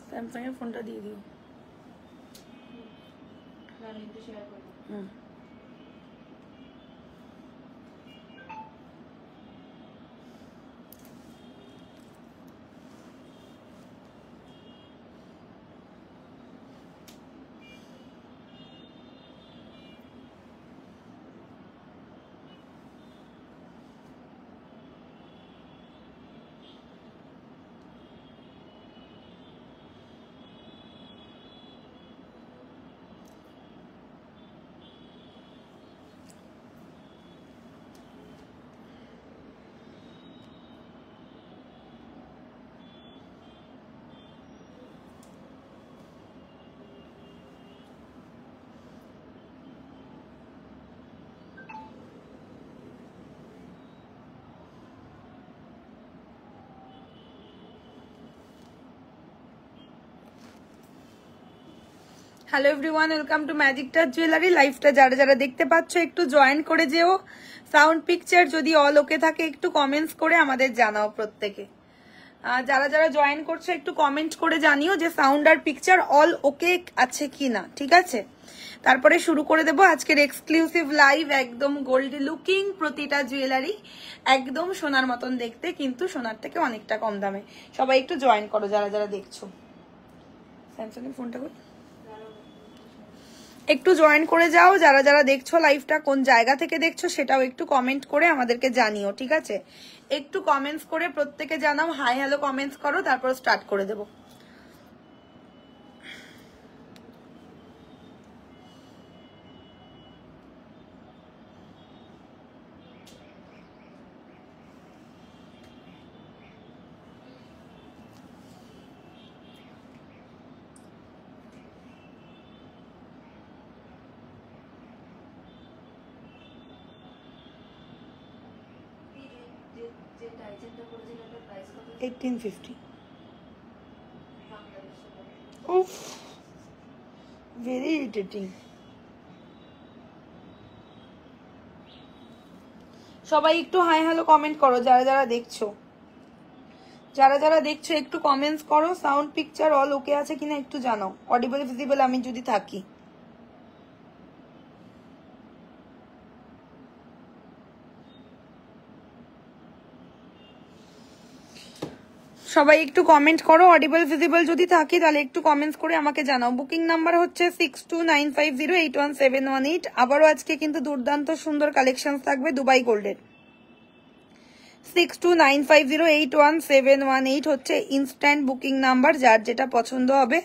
Samsung এর ফোনটা দিয়ে দিও। Hello everyone, welcome to magic touch jewellery. লাইভটা যারা যারা দেখতে পাচ্ছ একটু জয়েন করে যেও। সাউন্ড পিকচার যদি অল ওকে থাকে একটু কমেন্টস করে আমাদের জানাও প্রত্যেকে। যারা যারা জয়েন করছে একটু কমেন্ট করে জানিও যে সাউন্ড আর পিকচার অল ওকে আছে কিনা, ঠিক আছে? তারপরে শুরু করে দেবো আজকের এক্সক্লুসিভ লাইভ। একদম গোল্ড লুকিং প্রতিটা জুয়েলারি, একদম সোনার মতন দেখতে, কিন্তু সোনার থেকে অনেকটা কম দামে। সবাই একটু জয়েন করো যারা যারা দেখছো। স্যামসাং এর ফোনটা কই? একটু জয়েন করে যাও যারা যারা দেখছো লাইভটা। কোন জায়গা থেকে দেখছো সেটাও একটু কমেন্ট করে আমাদেরকে জানিও, ঠিক আছে? একটু কমেন্টস করে প্রত্যেকে জানাও, হাই হ্যালো কমেন্টস করো, তারপর স্টার্ট করে দেবো। $1850। Oof, very irritating। সবাই একটু হাই হ্যালো কমেন্ট করো যারা যারা দেখছো। যারা যারা দেখছো একটু কমেন্টস করো। সাউন্ড পিকচার অল ওকে আছে কিনা একটু জানাও। অডিবল ভিজিবল আমি যদি থাকি। সবাই একটু কমেন্ট করো। অডিবল ভিজিবল যদি থাকি তাহলে একটু কমেন্টস করে আমাকে জানাও। বুকিং নাম্বার হচ্ছে 6295081718। আবারও আজকে কিন্তু দুর্দান্ত সুন্দর কালেকশন থাকবে দুবাই গোল্ডের। 6295081718 হচ্ছে ইনস্ট্যান্ট বুকিং নাম্বার। যার যেটা পছন্দ হবে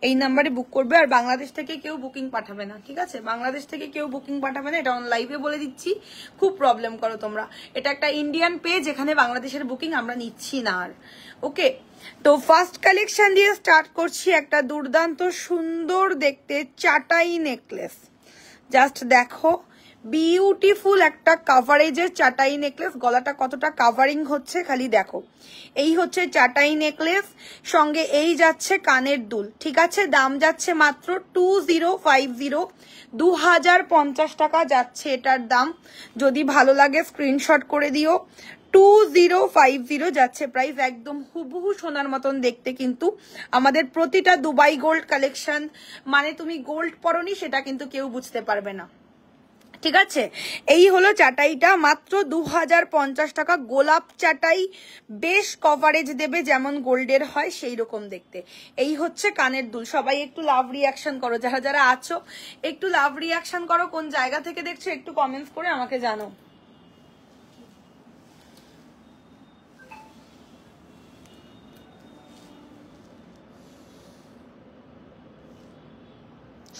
এই নাম্বারে বুক করবে। আর বাংলাদেশ থেকে কেউ বুকিং পাঠাবে না, ঠিক আছে? বাংলাদেশ থেকে কেউ বুকিং পাঠাবে না, এটা অন লাইভে বলে দিচ্ছি। খুব প্রবলেম করো তোমরা। এটা একটা ইন্ডিয়ান পেজ, এখানে বাংলাদেশের বুকিং আমরা নিচ্ছি না আর। ওকে, তো ফার্স্ট কালেকশন দিয়ে স্টার্ট করছি। একটা দুর্দান্ত সুন্দর দেখতে চাটাই নেকলেস। জাস্ট দেখো, বিউটিফুল একটা কাভারেজের চাটাই নেকলেস। গলাটা কতটা কাভারিং হচ্ছে খালি দেখো। এই হচ্ছে চাটাই নেকলেস, সঙ্গে এই যাচ্ছে কানের দুল, ঠিক আছে? দাম যাচ্ছে মাত্র 2050, 2050 টাকা যাচ্ছে এটার দাম। যদি ভালো লাগে স্ক্রিনশট করে দিও। 2050 যাচ্ছে প্রাইস। একদম হুবহু সোনার মতন দেখতে, কিন্তু আমাদের প্রতিটা দুবাই গোল্ড কালেকশন মানে তুমি গোল্ড পরনি সেটা কিন্তু কেউ বুঝতে পারবে না, ঠিক আছে? এই হলো চাটাইটা, মাত্র 2050 টাকা। গোলাপ চাটাই, বেশ কভারেজ দেবে, যেমন গোল্ডের হয় সেই রকম দেখতে। এই হচ্ছে কানের দুল। সবাই একটু লাভ রিয়াকশন করো, যারা যারা আছো একটু লাভ রিয়াকশন করো। কোন জায়গা থেকে দেখছো একটু কমেন্টস করে আমাকে জানো।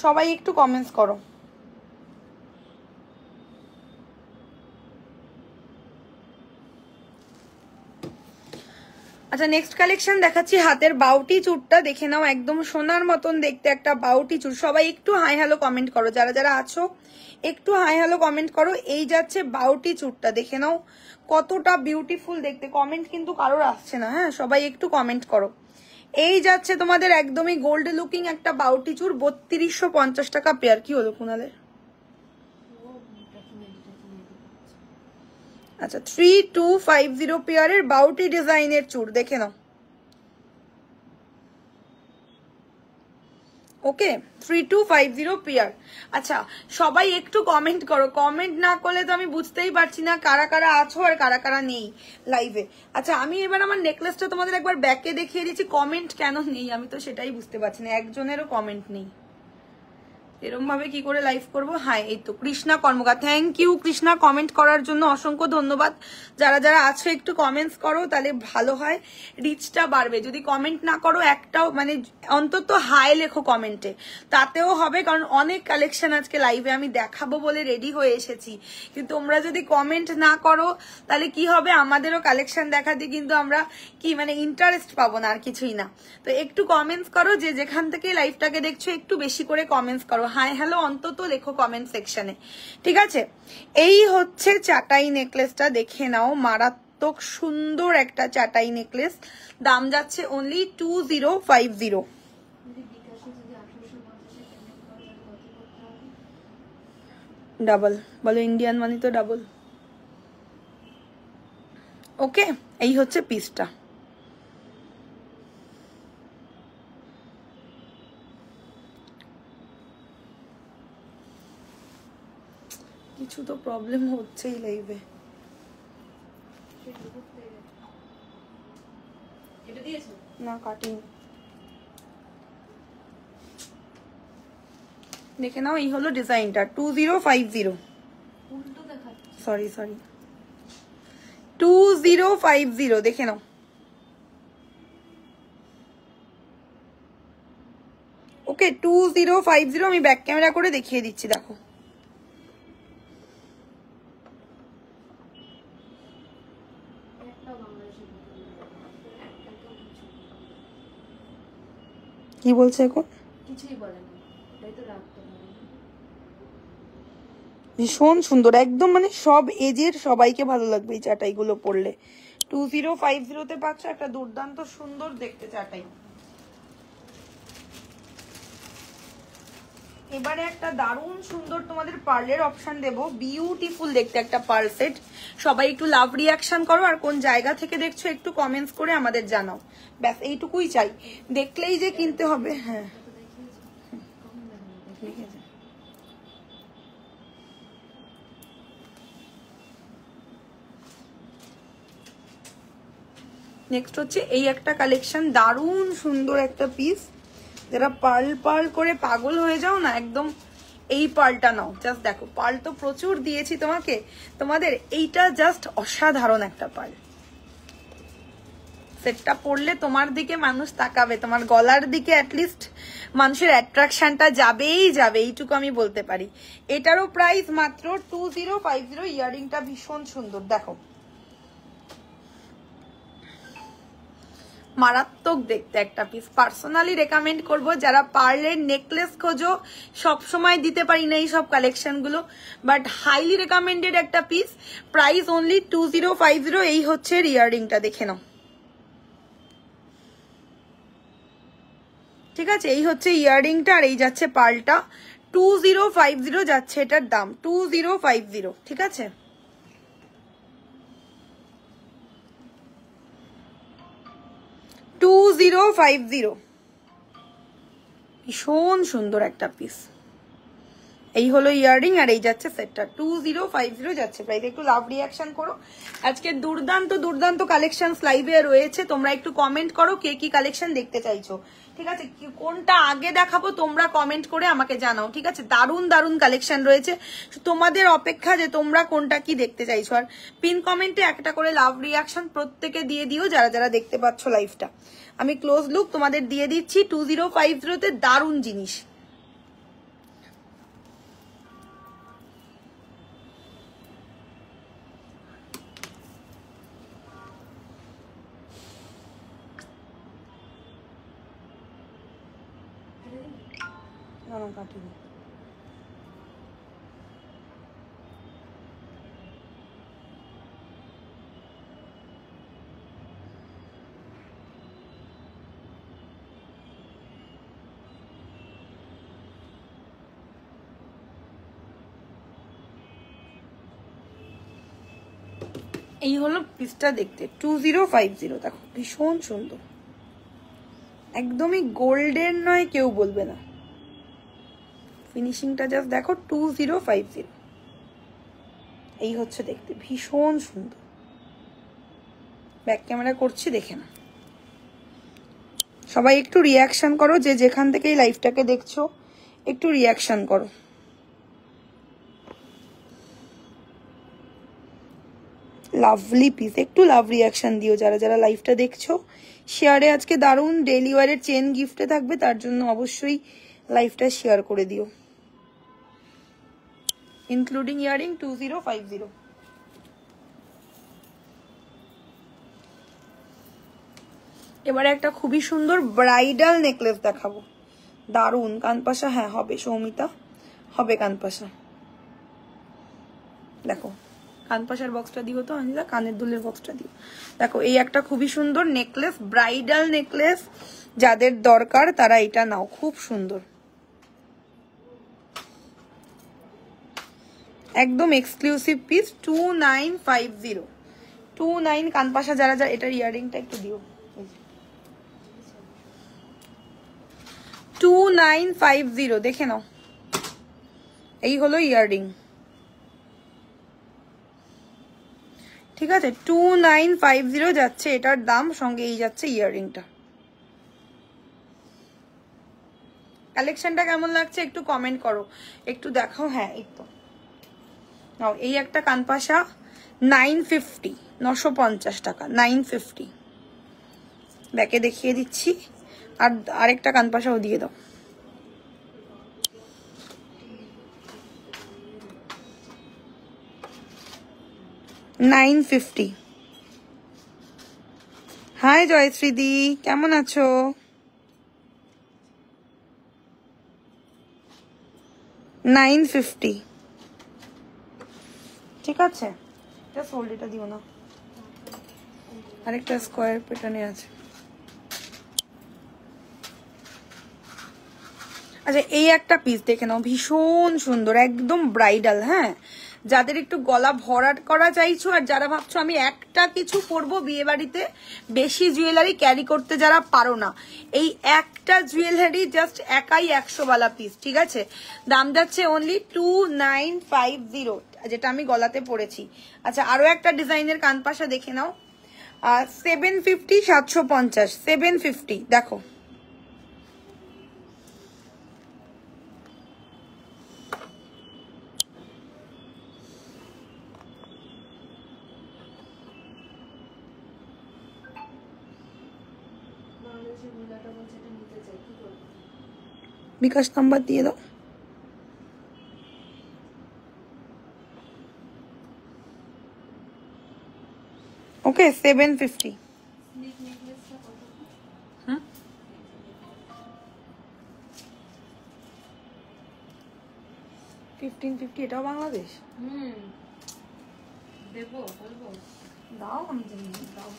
সবাই একটু কমেন্টস করো। আচ্ছা, নেক্সট কালেকশন দেখাচ্ছি। হাতের বাউটি চুরটা দেখে নাও, একদম সোনার মতন দেখতে একটা বাউটি চুর। সবাই একটু হাই হ্যালো কমেন্ট করো, যারা যারা আছো একটু হাই হ্যালো কমেন্ট করো। এই যাচ্ছে বাউটি চুরটা, দেখে নাও কতটা বিউটিফুল দেখতে। কমেন্ট কিন্তু কারোর আসছে না, হ্যাঁ? সবাই একটু কমেন্ট করো। এই যাচ্ছে তোমাদের একদমই গোল্ড লুকিং একটা বাউটি চুর, 3250 টাকা পেয়ার। কি হলো কুনালের? আচ্ছা 3250 পেয়ারের বাউটি ডিজাইনের চুড় দেখে নাও। ওকে 3250 পেয়ার। আচ্ছা সবাই একটু কমেন্ট করো, কমেন্ট না করলে তো আমি বুঝতেই পারছি না কারা কারা আছো আর কারা কারা নেই লাইভে। আচ্ছা আমি এবার আমার নেকলেসটা তোমাদের একবার ব্যাকে দেখিয়ে দিচ্ছি, কমেন্ট কেন নেই আমি তো সেটাই বুঝতে পারছি না, একজনেরও কমেন্ট নেই, এরকম ভাবে কি করে লাইভ করবো। হ্যাঁ এই তো কৃষ্ণা কর্মকার, থ্যাংক ইউ কৃষ্ণা কমেন্ট করার জন্য অসংখ্য ধন্যবাদ। যারা যারা আছো একটু কমেন্টস করো তাহলে ভালো হয়, রিচটা বাড়বে। যদি কমেন্ট না করো একটাও মানে অন্তত হাই লেখো কমেন্টে, তাতেও হবে, কারণ অনেক কালেকশন আজকে লাইভে আমি দেখাবো বলে রেডি হয়ে এসেছি, কিন্তু তোমরা যদি কমেন্ট না করো তাহলে কি হবে, আমাদেরও কালেকশন দেখাতে কিন্তু আমরা কি মানে ইন্টারেস্ট পাবো না, আর কিছুই না। তো একটু কমেন্টস করো, যে যেখান থেকে লাইভটাকে দেখছো একটু বেশি করে কমেন্টস করো, হাই হ্যালো অন্তত লেখো কমেন্ট সেকশনে, ঠিক আছে। এই হচ্ছে চাটাই নেকলেসটা, দেখে নাও, মারাত্মক সুন্দর একটা চাটাই নেকলেস, দাম যাচ্ছে অনলি 2050। ডাবল বলো, ইন্ডিয়ান মানি তো ডাবল। ওকে এই হচ্ছে পিসটা। কিছু তো প্রবলেম হচ্ছেই লাইভে। না কাটিনি, দেখে নাও এই হলো ডিজাইনটা 2050, সরি 2050 দেখে নাও। ওকে 2050 আমি ব্যাক ক্যামেরা করে দেখিয়ে দিচ্ছি, দেখো কি বলছে এখন, কিছুই বলে না, এটাই তো রাখতে হবে। ভীষণ সুন্দর একদম, মানে সব এজের সবাইকে ভালো লাগবে এই চাটাইগুলো পরলে। 2050 পাচ্ছ একটা দুর্দান্ত সুন্দর দেখতে চাটাই। এবারে একটা দারুণ সুন্দর তোমাদের পার্লের অপশন দেবো, বিউটিফুল দেখতে একটা পার্ল সেট। সবাই একটু লাভ রিয়াকশন করো, আর কোন জায়গা থেকে দেখছো একটু কমেন্টস করে আমাদের জানাও, ব্যাস এইটুকুই চাই, দেখলেই যে কিনতে হবে। হ্যাঁ ঠিক আছে। নেক্সট হচ্ছে এই একটা কালেকশন, দারুণ সুন্দর একটা পিস, যারা পার্ল পার্ল করে পাগল হয়ে যাও না, একদম এই পার্লটা নাও। জাস্ট দেখো পার্ল তো প্রচুর দিয়েছি তোমাদের এইটা জাস্ট অসাধারণ একটা পার্ল। সেটটা পরলে তোমার দিকে মানুষ তাকাবে, তোমার গলার দিকে অ্যাটলিস্ট মানুষের অ্যাট্রাকশনটা যাবেই যাবে, এইটুকু আমি বলতে পারি। এটারও প্রাইস মাত্র 2050। ইয়ারিংটা ভীষণ সুন্দর, দেখো মারাত্মক দেখতে একটা পিস। পার্সোনালি রেকমেন্ড করবো, যারা পার্লের নেকলেস খোঁজো, সব সময় দিতে পারি না এই সব কালেকশন গুলো, বাট হাইলি রেকমেন্ডেড একটা পিস, প্রাইস অনলি 2050। এই হচ্ছে ইয়ারিংটা, দেখে নাও, ঠিক আছে। এই হচ্ছে ইয়ারিংটা, আর এই যাচ্ছে পার্লটা, 2050 যাচ্ছে এটার দাম, 2050, ঠিক আছে। ভীষণ সুন্দর একটা পিস। এই হলো ইয়ারিং, আর এই যাচ্ছে সেটটা 2050 যাচ্ছে প্রাইস। একটু লাভ রিয়াকশন করো, আজকে দুর্দান্ত দুর্দান্ত কালেকশন লাইভে রয়েছে, তোমরা একটু কমেন্ট করো কে কি কালেকশন দেখতে চাইছো, ঠিক আছে। কোনটা আগে দেখাবো তোমরা কমেন্ট করে আমাকে জানাও, ঠিক আছে। দারুণ দারুণ কালেকশন রয়েছে, তোমাদের অপেক্ষা যে তোমরা কোনটা কি দেখতে চাইছো। আর পিন কমেন্টে একটা করে লাভ রিয়াকশন প্রত্যেকে দিয়ে দিও যারা যারা দেখতে পাচ্ছ লাইভটা। আমি ক্লোজ লুক তোমাদের দিয়ে দিচ্ছি 2050 দারুণ জিনিস। কাটিনি, এই হলো পিসটা দেখতে 2050 দেখো ভীষণ সুন্দর একদমই গোল্ডেন নয় কেউ বলবে না ফিনিশিংটা জাস্ট দেখো 2050 এই হচ্ছে দেখতে ভীষণ সুন্দর ব্যাক ক্যামেরা করছি দেখে না সবাই একটু রিয়াকশন করো যে যেখান থেকে এই লাইভটাকে দেখছো একটু রিয়াকশন করো লাভলি পিস একটু লাভ রিয়াকশন দিও যারা যারা লাইভটা দেখছো শেয়ারে আজকে দারুণ ডেইলি ওয়ারের চেন গিফটে থাকবে তার জন্য অবশ্যই লাইভটা শেয়ার করে দিও ইনক্লুডিং ইয়ারিং 2050 এবারে একটা খুবই সুন্দর ব্রাইডাল নেকলেস দেখাবো দারুণ কানপাশা হ্যাঁ হবে সৌমিতা হবে কানপাশা দেখো কানপাশার বক্সটা দিও তো অঞ্জিতা কানের দুলের বক্সটা দিও দেখো এই একটা খুবই সুন্দর নেকলেস ব্রাইডাল নেকলেস যাদের দরকার তারা এটা নাও খুব সুন্দর একদম এক্সক্লুসিভ পিস 2950 29 কানপাশা যারা যারা এটার ইয়ারিংটা একটু দিও 2950 দেখে নাও এই হলো ইয়াররিং ঠিক আছে 2950 যাচ্ছে এটার দাম সঙ্গে এই যাচ্ছে ইয়াররিংটা কালেকশনটা কেমন লাগছে একটু কমেন্ট করো একটু দেখাও হ্যাঁ এই তো নাও এই একটা কানপাশা 950 950 টাকা 950 ব্যাকে দেখিয়ে দিচ্ছি আর আরেকটা কানপাশাও দিয়ে দাও $950 হাই জয়শ্রীদি কেমন আছো $950 ঠিক আছে এটা সোল্ড এটা দিও না আরেকটা স্কোয়ার প্যাটার্নে আছে আচ্ছা এই একটা পিস দেখে নাও ভীষণ সুন্দর একদম ব্রাইডাল হ্যাঁ যাদের একটু গলা ভরাট করা চাইছো আর যারা ভাবছো আমি একটা কিছু পরবো বিয়ে বাড়িতে বেশি জুয়েলারি ক্যারি করতে যারা পারো না এই একটা জুয়েলারি জাস্ট একাই 100 वाला পিস ঠিক আছে দাম যাচ্ছে অনলি 2950 যেটা আমি গলাতে পরেছি আচ্ছা আরো একটা ডিজাইনের কানপাশা দেখে নাও 750 750 750 দেখো বিকাশ নাম্বার দিয়ে দাও ওকে 750 1550 এটাও বাংলাদেশ দেবো বলবো দাও আমি দাও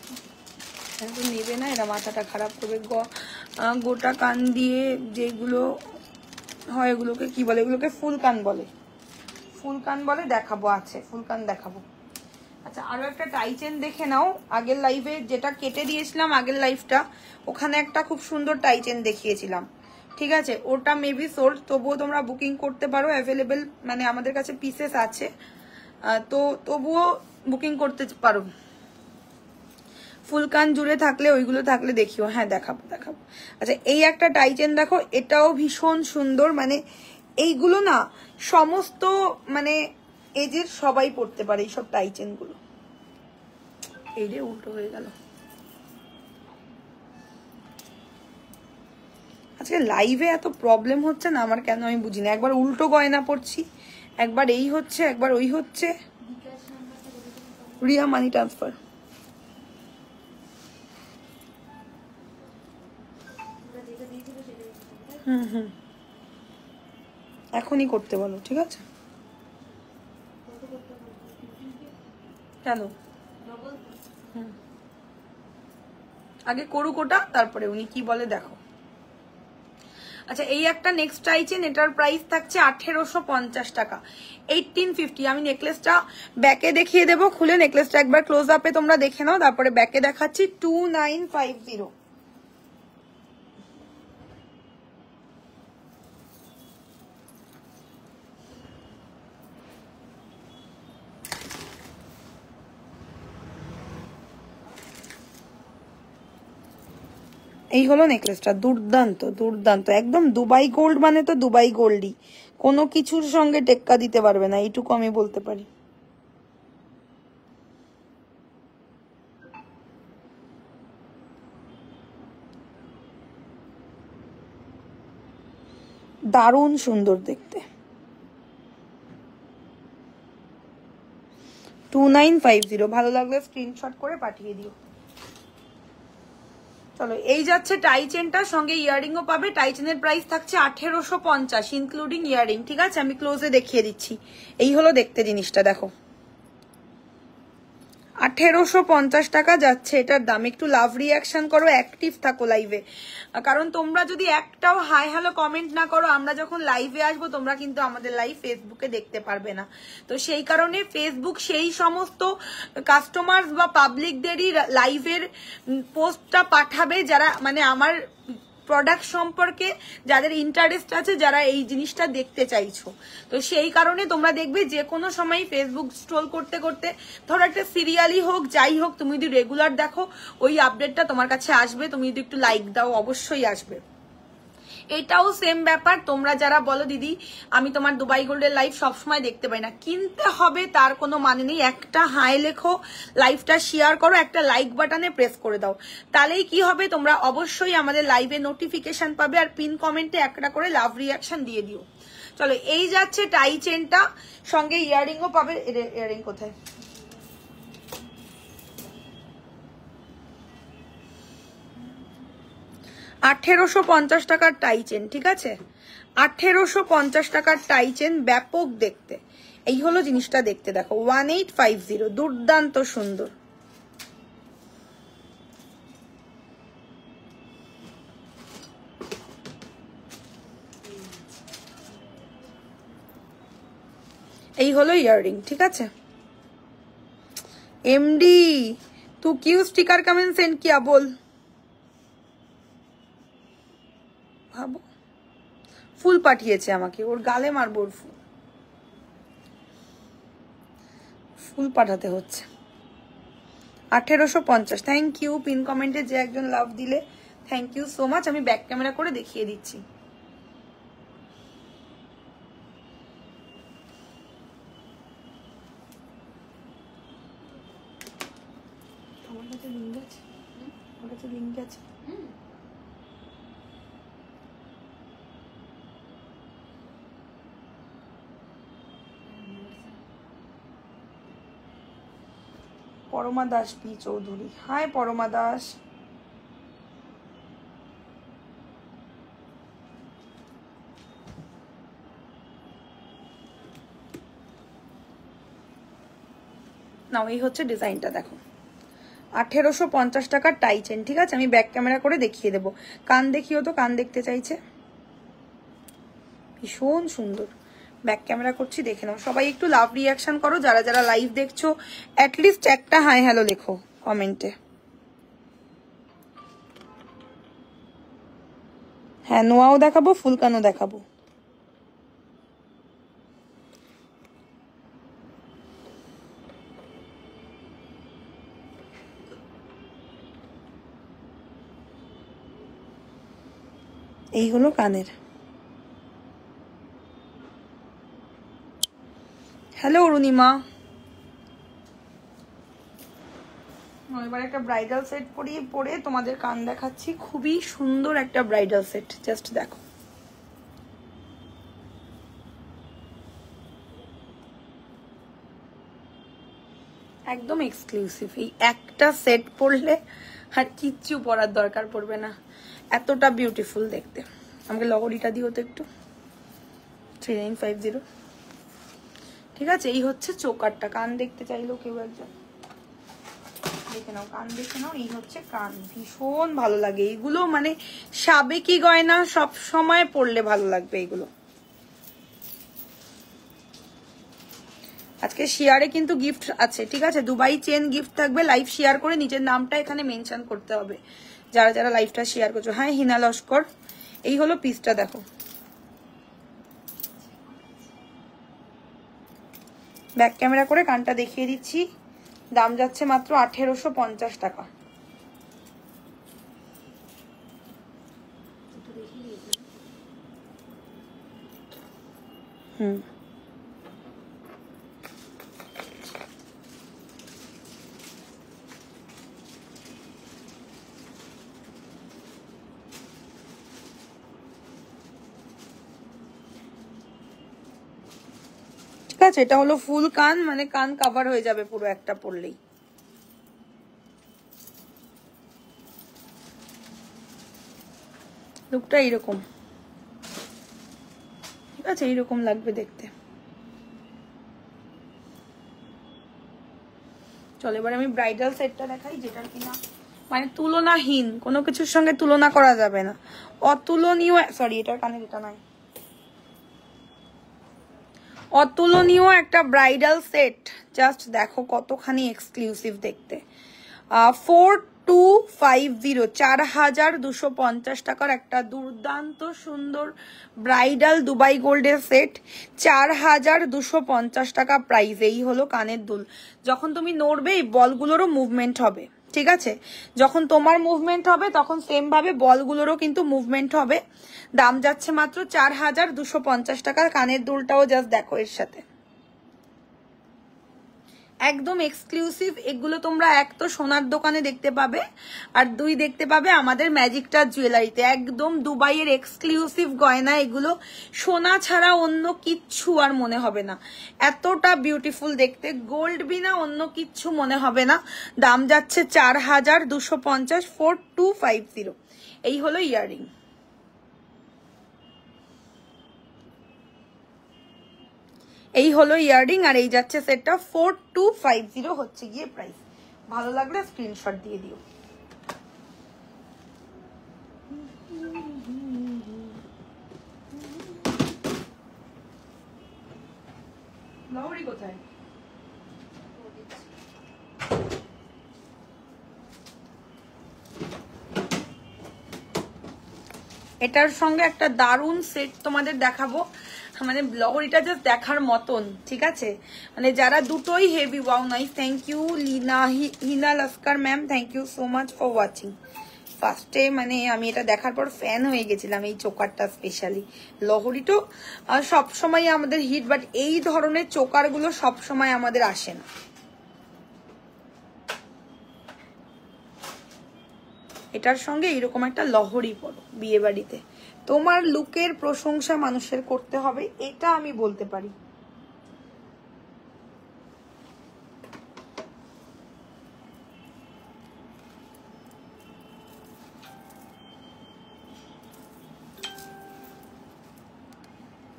তো নেবে না এরা মাথাটা খারাপ করবে গোটা কান দিয়ে যেগুলো হয় এগুলোকে কি বলে এগুলোকে ফুল কান বলে দেখাবো আছে ফুল কান দেখাবো আচ্ছা আরো একটা টাই চেন দেখে নাও আগের লাইভে যেটা কেটে দিয়েছিলাম আগের লাইভটা ওখানে একটা খুব সুন্দর টাই চেন দেখিয়েছিলাম ঠিক আছে ওটা মেবি সোল্ড তবুও তোমরা বুকিং করতে পারো অ্যাভেলেবেল মানে আমাদের কাছে পিসেস আছে তো তবুও বুকিং করতে পারো ফুল কান জুড়ে থাকলে ওইগুলো থাকলে দেখিও হ্যাঁ দেখাবো আচ্ছা এই একটা টাই চেন দেখো এটাও ভীষণ সুন্দর মানে এইগুলো না সমস্ত মানে এজের সবাই পড়তে পারে এইসব টাই চেন গুলো এই রে উল্টো হয়ে গেল আজকে লাইভে এত প্রবলেম হচ্ছে না আমার কেন আমি বুঝি না একবার উল্টো গয়না পড়ছি একবার এই হচ্ছে একবার ওই হচ্ছে রিয়া মানি ট্রান্সফার এখনই করতে বলো ঠিক আছে কেন আগে করুক ওটা তারপরে উনি কি বলে দেখো আচ্ছা এই একটা নেক্সট চাইছেন, এটার প্রাইস থাকছে 1850 টাকা, 1850। আমি নেকলেসটা ব্যাকে দেখিয়ে দেবো খুলে, নেকলেসটা একবার ক্লোজ আপে তোমরা দেখে নাও, তারপরে ব্যাকে দেখাচ্ছি। 2950। এই হলো নেকলেসটা, দুর্দান্ত দুর্দান্ত, একদম দুবাই গোল্ড মানে তো দুবাই গোল্ডই, কোনো কিছুর সঙ্গে টেক্কা দিতে পারবে না, এইটুকু আমি বলতে পারি। দারুণ সুন্দর দেখতে। 2950। ভালো লাগলে স্ক্রিনশট করে পাঠিয়ে দিও। চলো এই যাচ্ছে টাই চেনটার সঙ্গে ইয়ারিং ও পাবে। টাই চেনের প্রাইস থাকছে 1850 ইনক্লুডিং ইয়ারিং। ঠিক আছে, আমি ক্লোজে দেখিয়ে দিচ্ছি। এই হলো দেখতে জিনিসটা, দেখো 1850 টাকা যাচ্ছে এটার দাম। একটু লাভ রিয়াকশন করো, অ্যাক্টিভ থাকো লাইভে, কারণ তোমরা যদি একটাও হাই হ্যালো কমেন্ট না করো, আমরা যখন লাইভে আসবো তোমরা কিন্তু আমাদের লাইভ ফেসবুকে দেখতে পারবে না। তো সেই কারণে ফেসবুক সেই সমস্ত কাস্টমার বা পাবলিকদেরই লাইভের পোস্টটা পাঠাবে যারা মানে আমার প্রোডাক্ট সম্পর্কে যাদের ইন্টারেস্ট আছে, যারা এই জিনিসটা দেখতে চাইছো। তো সেই কারণে তোমরা দেখবে যে কোনো সময় ফেসবুক স্ক্রল করতে করতে, ধরো একটা সিরিয়ালই হোক যাই হোক, তুমি যদি রেগুলার দেখো ওই আপডেটটা তোমার কাছে আসবে, তুমি যদি একটু লাইক দাও অবশ্যই আসবে। এটাও সেম ব্যাপার, তোমরা যারা বলো দিদি আমি তোমার দুবাই গোল্ডের লাইভ সবসময় দেখতে পাই না, কিনতে হবে তার কোনো মানে নেই। একটা হাই লেখো, লাইভটা শেয়ার করো, একটা লাইক বাটনে প্রেস করে দাও, তাহলেই কি হবে তোমরা অবশ্যই আমাদের লাইভে নোটিফিকেশন পাবে। আর পিন কমেন্টে একটা করে লাভ রিয়াকশন দিয়ে দিও। চলো এই যাচ্ছে টাই চেনটা, সঙ্গে ইয়ারিংও পাবে। ইয়ারিং কোথায়? $1850 টাকার টাই চেন। ঠিক আছে, 1850 টাকার টাই চেন, ব্যাপক দেখতে। এই হলো জিনিসটা দেখতে, দেখো 1850, দুর্দান্ত সুন্দর। এই হলো ইয়াররিং। ঠিক আছে, एमडी तू क्यों स्टिकर कमेंट सेंड किया बोल? ভাবো ফুল পাঠিয়েছে আমাকে, ওর গালে মারবো, ওর ফুল পাঠাতে হচ্ছে। 1850। থ্যাংক ইউ পিন কমেন্টে যে একজন লাভ দিলে, থ্যাংক ইউ সো মাচ। আমি ব্যাক ক্যামেরা করে দেখিয়ে দিচ্ছি। আমার কাছে লিংক আছে, আমার কাছে লিংক আছে। Parama Das P Chowdhury, hi Parama Das. নাও এই হচ্ছে ডিজাইনটা, দেখো 1850 টাকার টাই চেন। ঠিক আছে, আমি ব্যাক ক্যামেরা করে দেখিয়ে দেবো। কান দেখিও তো, কান দেখতে চাইছে, ভীষণ সুন্দর। ব্যাক ক্যামেরা করছি, দেখে নাও। সবাই একটু লাভ রিয়াকশন করো, যারা যারা লাইভ দেখছো অ্যাটলিস্ট একটা হাই হ্যালো লেখো কমেন্টে। হ্যাঁ নোয়াও দেখাবো, ফুলকানও দেখাবো। এই হলো কানের। হ্যালো অরুণিমা। এবার একটা ব্রাইডাল সেট পরে তোমাদের কান দেখাচ্ছি। খুবই সুন্দর একটা ব্রাইডাল সেট, জাস্ট দেখো। একদম এক্সক্লুসিভ। এই একটা সেট পরলে আর কিচ্ছু পরার দরকার পড়বে না, এতটা বিউটিফুল দেখতে। আমাকে লগরিটা দিও তো একটু। 3950। ঠিক আছে, এই হচ্ছে চোকারটা। কান দেখতে চাইলেও কেউ একজন দেখে নাও, কান দেখে নাও। এই হচ্ছে কান, ভীষণ ভালো লাগে এইগুলো, মানে সাবেকি গয়না সব সময় পরলে ভালো লাগবে এগুলো। আজকে শেয়ারে কিন্তু গিফট আছে, ঠিক আছে? দুবাই চেন গিফট থাকবে। লাইভ শেয়ার করে নিজের নামটা এখানে মেনশন করতে হবে যারা যারা লাইভটা শেয়ার করছো। হ্যাঁ হিনা লস্কর, এই হলো পিসটা, দেখো ব্যাক ক্যামেরা করে কানটা দেখিয়ে দিচ্ছি। দাম যাচ্ছে মাত্র 1850 টাকা। ঠিক আছে, এটা হলো ফুল কান, মানে কান কভার হয়ে যাবে পুরো একটা পরলেই। লুকটা এইরকম, ঠিক আছে? এইরকম লাগবে দেখতে। চলো এবার আমি ব্রাইডাল সেটটা দেখাই, যেটার কিনা মানে তুলনাহীন, কোনো কিছুর সঙ্গে তুলনা করা যাবে না, অতুলনীয়। সরি, এটার কানের এটা নাই, অতুলনীয় একটা ব্রাইডাল সেট। জাস্ট দেখো কতখানি এক্সক্লুসিভ দেখতে। 4250, 4250 টাকার একটা দুর্দান্ত সুন্দর ব্রাইডাল দুবাই গোল্ডের সেট। 4250 টাকা প্রাইস। এই হলো কানের দুল। যখন তুমি নড়বে এই বলগুলোরও মুভমেন্ট হবে, ঠিক আছে? যখন তোমার মুভমেন্ট হবে তখন সেম ভাবে বলগুলোরও কিন্তু মুভমেন্ট হবে। দাম যাচ্ছে মাত্র 4250 টাকা। কানের দুলটাও জাস্ট দেখো এর সাথে, একদম এক্সক্লুসিভ। এগুলো তোমরা এক তো সোনার দোকানে দেখতে পাবে, আর দুই দেখতে পাবে আমাদের ম্যাজিক টাচ জুয়েলারিতে। একদম দুবাইয়ের এক্সক্লুসিভ গয়না এগুলো, সোনা ছাড়া অন্য কিচ্ছু আর মনে হবে না, এতটা বিউটিফুল দেখতে। গোল্ড বিনা অন্য কিচ্ছু মনে হবে না। দাম যাচ্ছে 4250, 4250। এই হলো ইয়াররিং। এই হলো ইয়াররিং, আর এই যাচ্ছে সেটটা 4250 হচ্ছে গিয়ে প্রাইস। ভালো লাগলে স্ক্রিনশট দিয়ে দিও। লাউরি কোথায়? এটার সঙ্গে একটা দারুণ সেট তোমাদের দেখাবো, মানে লহরিটা জাস্ট দেখার মতন, ঠিক আছে? মানে যারা দুটোই heavy. Wow nice, thank you Hina Laskar ma'am, thank you so much for watching. ফার্স্টে মানে আমি এটা দেখার পর ফ্যান হয়ে গেছিলাম, এই চোকারটা স্পেশালি। লহরি তো সবসময় আমাদের হিট, বাট এই ধরনের চোকারগুলো সবসময় আমাদের আসে না। এটার সঙ্গে এইরকম একটা লহরি পরো বিয়ে বাড়িতে, তোমার লুকের প্রশংসা মানুষের করতে হবে, এটা আমি বলতে পারি।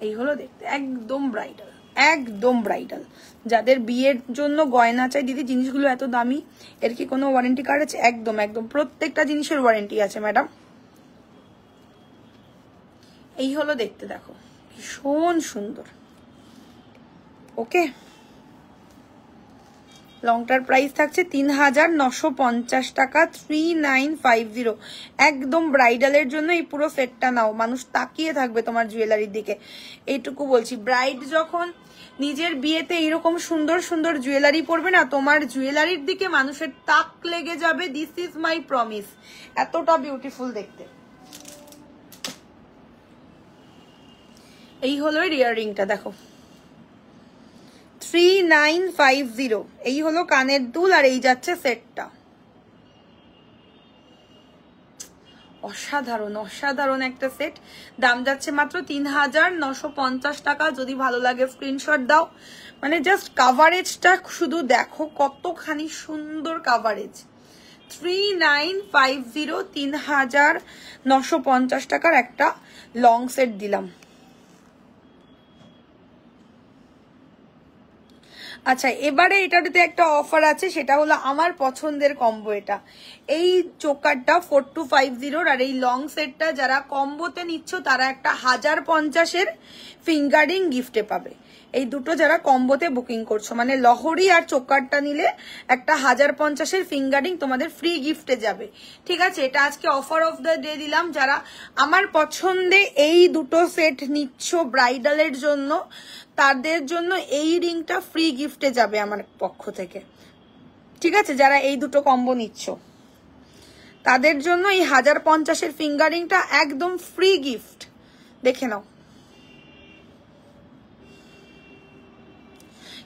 এই হলো দেখতে একদম ব্রাইডাল, একদম ব্রাইডাল। যাদের বিয়ের জন্য গয়না চাই, দিদি জিনিসগুলো এত দামি, এর কি কোনো ওয়ারেন্টি কার্ড আছে? একদম একদম প্রত্যেকটা জিনিসের ওয়ারেন্টি আছে ম্যাডাম। এই হলো দেখতে, দেখো ভীষণ সুন্দর। ওকে, লংটার প্রাইস থাকছে 3950 টাকা, 3950। একদম ব্রাইডালের জন্য এই পুরো সেটটা নাও, মানুষ তাকিয়ে থাকবে তোমার জুয়েলারির দিকে। এইটুকু বলছি, ব্রাইড যখন নিজের বিয়েতে এইরকম সুন্দর সুন্দর জুয়েলারি পরবে না, তোমার জুয়েলারির দিকে মানুষের তাক লেগে যাবে। দিস ইজ মাই প্রমিস, এতটা বিউটিফুল দেখতে। এই হলো ইয়াররিংটা, দেখো 3950। এই হলো কানের দুল, আর এই যাচ্ছে সেটটা। অসাধারণ অসাধারণ একটা সেট। দাম যাচ্ছে মাত্র 3950 টাকা। যদি ভালো লাগে স্ক্রিনশট দাও। মানে জাস্ট কাভারেজটা শুধু দেখো কতখানি সুন্দর কাভারেজ। 3950, 3950 টাকার একটা লং সেট দিলাম। আচ্ছা, এবারে এটাতে একটা অফার আছে, সেটা হলো আমার পছন্দের কম্বো। এটা এই চোকারটা 4250 আর এই লং সেটটা যারা কম্বোতে নিচ্ছ তারা একটা 1050-এর ফিঙ্গারিং গিফটে পাবে। এই দুটো যারা কম্বোতে বুকিং করছো, মানে লহরি আর চোকারটা নিলে একটা 1050-এর ফিঙ্গারিং তোমাদের ফ্রি গিফটে যাবে। ঠিক আছে, এটা আজকে অফার অফ দ্য ডে দিলাম। যারা আমার পছন্দে এই দুটো সেট নিচ্ছ ব্রাইডালের জন্য, তাদের জন্য এই রিংটা ফ্রি গিফটে যাবে আমার পক্ষ থেকে। ঠিক আছে, যারা এই দুটো কম্বো নিচ্ছ তাদের জন্য এই 1050-এর ফিঙ্গারিংটা একদম ফ্রি গিফট। দেখে নাও।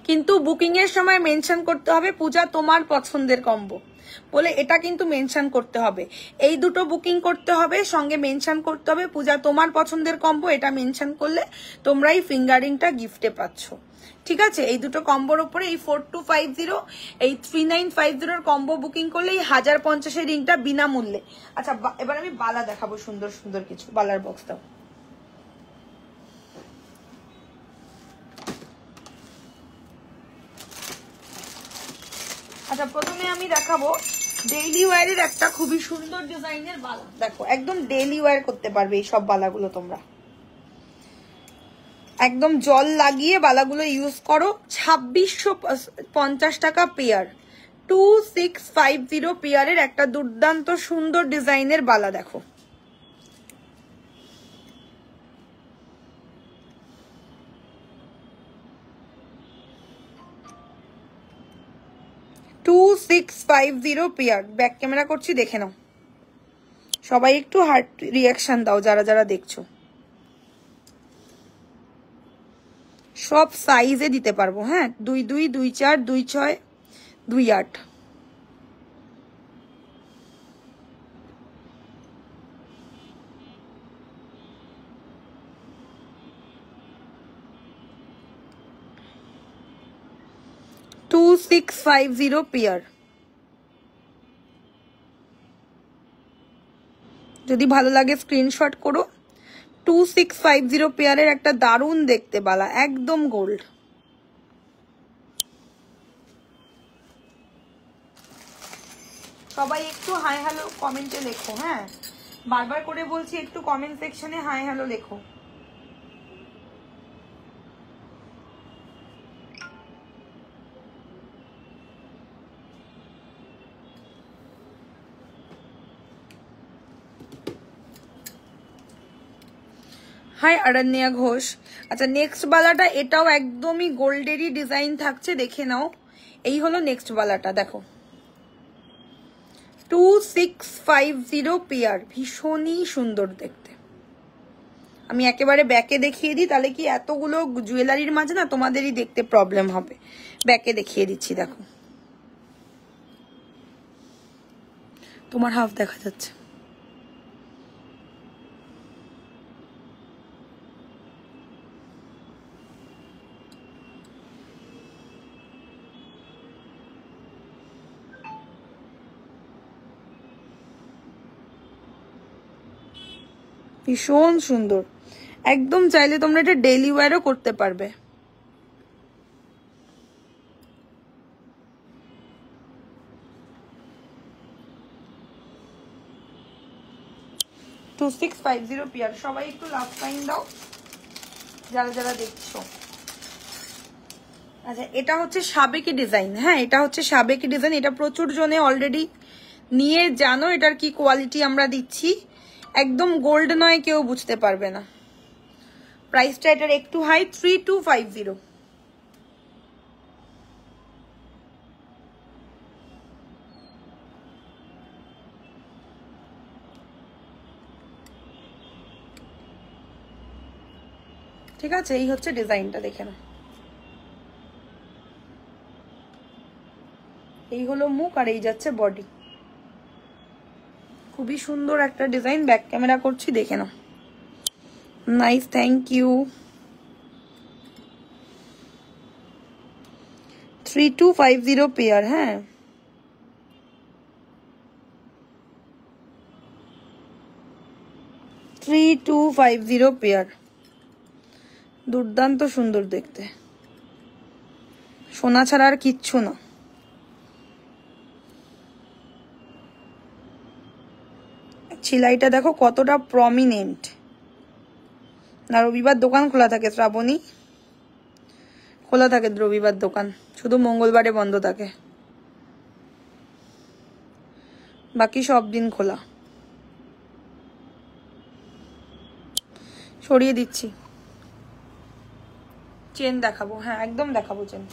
কিন্তু বুকিং এর সময় মেনশন করতে হবে পূজা তোমার পছন্দের কম্বো বলে, এটা কিন্তু মেনশন করতে হবে। এই দুটো বুকিং করতে হবে, সঙ্গে মেনশন করতে হবে পূজা তোমার পছন্দের কম্বো। এটা মেনশন করলে তোমরা এই ফিঙ্গারিংটা গিফটে পাচ্ছ। ঠিক আছে, এই দুটো কম্বোর উপরে এই 4250 এই 3950-এর কম্বো বুকিং করলে এই 1050-এর রিংটা বিনামূল্যে। আচ্ছা, এবার আমি বালা দেখাবো, সুন্দর সুন্দর কিছু বালার বক্স দাও। আচ্ছা, প্রথমে আমি দেখাবো ডেইলি ওয়্যারের একটা খুবই সুন্দর ডিজাইনের বালা। দেখো, একদম ডেইলি ওয়্যার করতে পারবে এই সব বালাগুলো তোমরা। একদম জল লাগিয়ে বালাগুলো ইউজ করো। 2650 টাকা পেয়ার, 2650 পেয়ারের একটা দুর্দান্ত সুন্দর ডিজাইনের বালা। দেখো, পেয়ার। ব্যাক ক্যামেরা করছি, দেখে নাও। সবাই একটু হার্ট রিয়াকশন দাও যারা যারা দেখছো। সব সাইজে দিতে পারবো। হ্যাঁ, 22, 24, 26, 28। $2650 পেয়ার। যদি ভালো লাগে স্ক্রিনশট করো। 2650 পেয়ারের একটা দারুণ দেখতে বালা, একদম গোল্ড। সবাই একটু হাই হ্যালো কমেন্টে লেখো। হ্যাঁ, বারবার করে বলছি, একটু কমেন্ট সেকশনে হাই হ্যালো লেখো। হাই অরণ্যা ঘোষ। আচ্ছা, নেক্সট বালাটা এটাও একদমই গোল্ডেরই ডিজাইন থাকছে, দেখে নাও। এই হলো নেক্সট বালাটা, দেখো 2650 পেয়ার, ভীষণই সুন্দর দেখতে। আমি একেবারে ব্যাকে দেখিয়ে দিই, তাহলে কি এতগুলো জুয়েলারির মাঝে না তোমাদেরই দেখতে প্রবলেম হবে। ব্যাকে দেখিয়ে দিচ্ছি, দেখো তোমার হাফ দেখা যাচ্ছে। ভীষণ সুন্দর, একদম চাইলে তোমরা এটা ডেইলি ওয়্যারও করতে পারবে। To 2650 pair. সবাই একটু লাভ সাইন দাও যারা যারা দেখছো। আচ্ছা, এটা হচ্ছে সাবেকি ডিজাইন। হ্যাঁ, এটা হচ্ছে সাবেকি ডিজাইন। এটা প্রচুর জনে অলরেডি নিয়ে জানো এটার কি কোয়ালিটি আমরা দিচ্ছি। একদম গোল্ড নয়, কেউ বুঝতে পারবে না। প্রাইসটা এটার একটু হাই, 3250। ঠিক আছে, এই হচ্ছে ডিজাইনটা, দেখে না। এই হলো মুখ আর এই যাচ্ছে বডি। খুবই সুন্দর একটা ডিজাইন। ব্যাক ক্যামেরা করছি, দেখে নাও। Nice, thank you. 3250 পেয়ার। হ্যাঁ, $3250 পেয়ার, দুর্দান্ত সুন্দর দেখতে। সোনা ছাড়া আর কিচ্ছু না। ছিলাইটা দেখো কতটা প্রমিনেন্ট। না, রবিবার দোকান খোলা থাকে শ্রাবণী, খোলা থাকে রবিবার দোকান, শুধু মঙ্গলবারে বন্ধ থাকে, বাকি সব দিন খোলা। সরিয়ে দিচ্ছি। চেন দেখাবো, হ্যাঁ একদম দেখাবো চেন।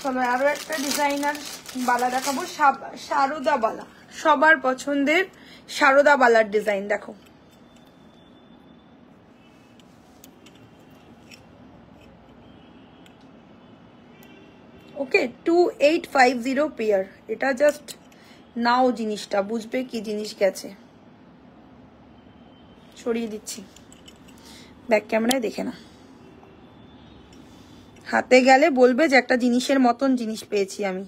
চলো আরো একটা ডিজাইনার বালা দেখাবো, সারদা বালা, সবার পছন্দের সারদা বালার ডিজাইন দেখো। ওকে 2850 পেয়ার। এটা জাস্ট নাও জিনিসটা, বুঝবে কি জিনিস গেছে। সরিয়ে দিচ্ছি, ব্যাক ক্যামেরায় দেখে না, হাতে গেলে বলবে যে একটা জিনিসের মতন জিনিস পেয়েছি আমি।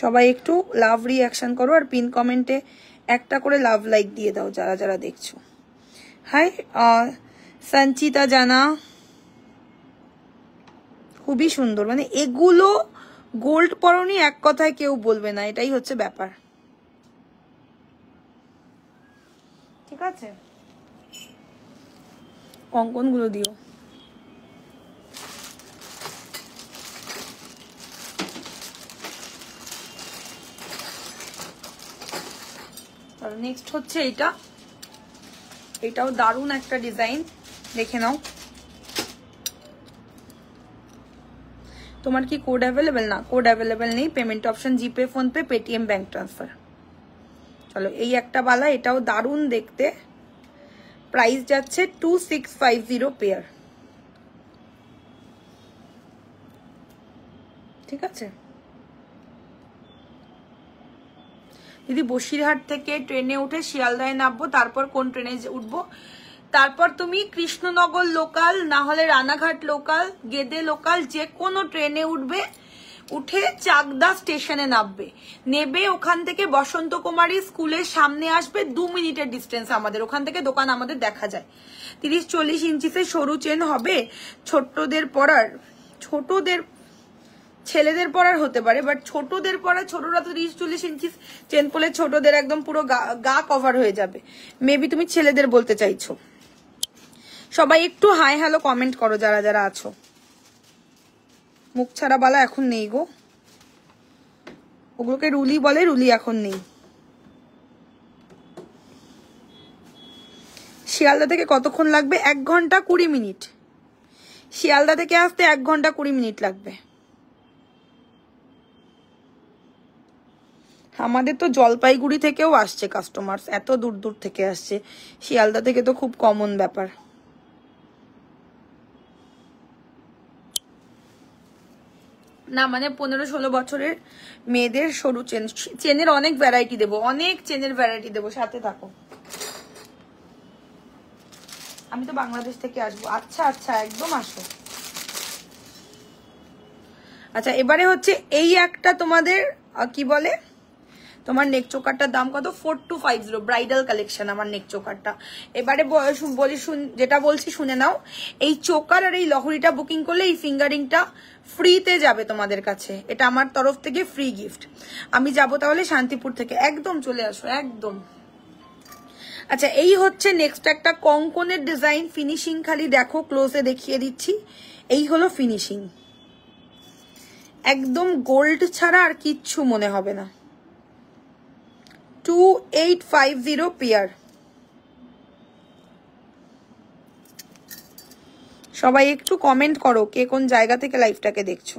সবাই একটু লাভ রিয়াকশন করো আর পিন কমেন্টে একটা করে লাভ লাইক দিয়ে দাও যারা যারা দেখছো। হাই সঞ্চিতা জানা, খুবই সুন্দর, মানে এগুলো গোল্ড পরনি এক কথায় কেউ বলবে না, এটাই হচ্ছে ব্যাপার। ঠিক আছে, কঙ্কন গুলো দিও। নেক্সট হচ্ছে এটা, এটাও দারুণ একটা ডিজাইন, দেখে নাও। তোমার কি কোড অ্যাভেলেবেল? না, কোড অ্যাভেলেবেল নেই। পেমেন্ট অপশন জিপে, ফোনপে, পেটিএম, ব্যাংক ট্রান্সফার। চলো এই একটা বালা, এটাও দারুণ দেখতে, প্রাইস যাচ্ছে 2650 পেয়ার। ঠিক আছে দিদি, বসিরহাট থেকে ট্রেনে উঠে শিয়ালদায় নামবো, তারপর কোন ট্রেনে উঠবো? তারপর তুমি কৃষ্ণনগর লোকাল, না হলে রানাঘাট লোকাল, গেদে লোকাল, যে কোনো ট্রেনে উঠবে, উঠে চাকদা স্টেশনে নামবে, নেবে ওখান থেকে বসন্ত কুমারী স্কুলের সামনে আসবে, 2 মিনিটের ডিস্টেন্স আমাদের ওখান থেকে, দোকান আমাদের দেখা যায়। 30-40 ইঞ্চিতে সরু চেন হবে, ছোটদের পরার, ছোটদের ছেলেদের পরার হতে পারে, বাট ছোটদের পরা, ছোটরা তো 30-40 ইঞ্চি চেন পরলে ছোটদের একদম পুরো গা কভার হয়ে যাবে। মেবি তুমি ছেলেদের বলতে চাইছো। সবাই একটু হাই হ্যালো কমেন্ট করো যারা যারা আছো। মুখ ছাড়া বালা এখন নেই গো, ওগুলোকে রুলি বলে, রুলি এখন নেই। শিয়ালদা থেকে কতক্ষণ লাগবে? 1 ঘন্টা 20 মিনিট। শিয়ালদা থেকে আসতে 1 ঘন্টা 20 মিনিট লাগবে। আমাদের তো জলপাইগুড়ি থেকেও আসছে কাস্টমার, এত দূর দূর থেকে আসছে, শিয়ালদা থেকে তো খুব কমন ব্যাপার। না মানে 15-16 বছরের মেয়েদের সরু চেন, চেনের অনেক ভ্যারাইটি দেবো, অনেক চেনের ভ্যারাইটি দেবো, সাথে থাকো। আমি তো বাংলাদেশ থেকে আসবো। আচ্ছা আচ্ছা, একদম আসো। আচ্ছা এবারে হচ্ছে এই একটা তোমাদের কি বলে, তোমার নেক চোকারটার দাম কত? 4250 ব্রাইডাল কালেকশন আমার নেক চোকারটা। এবারে বলি, যেটা বলছি শুনে নাও। এই চোকার আর এই লহরিটা বুকিং করলে এই ফিঙ্গারিংটা ফ্রিতে যাবে তোমাদের কাছে, এটা আমার তরফ থেকে ফ্রি গিফট। আমি যাব তাহলে শান্তিপুর থেকে, একদম চলে আসো একদম। আচ্ছা এই হচ্ছে নেক্সট একটা কঙ্কনের ডিজাইন, ফিনিশিং খালি দেখো, ক্লোজে দেখিয়ে দিচ্ছি। এই হলো ফিনিশিং, একদম গোল্ড ছাড়া আর কিচ্ছু মনে হবে না। 2850 পেয়ার। সবাই একটু কমেন্ট করো কে কোন জায়গা থেকে লাইভটাকে দেখছো।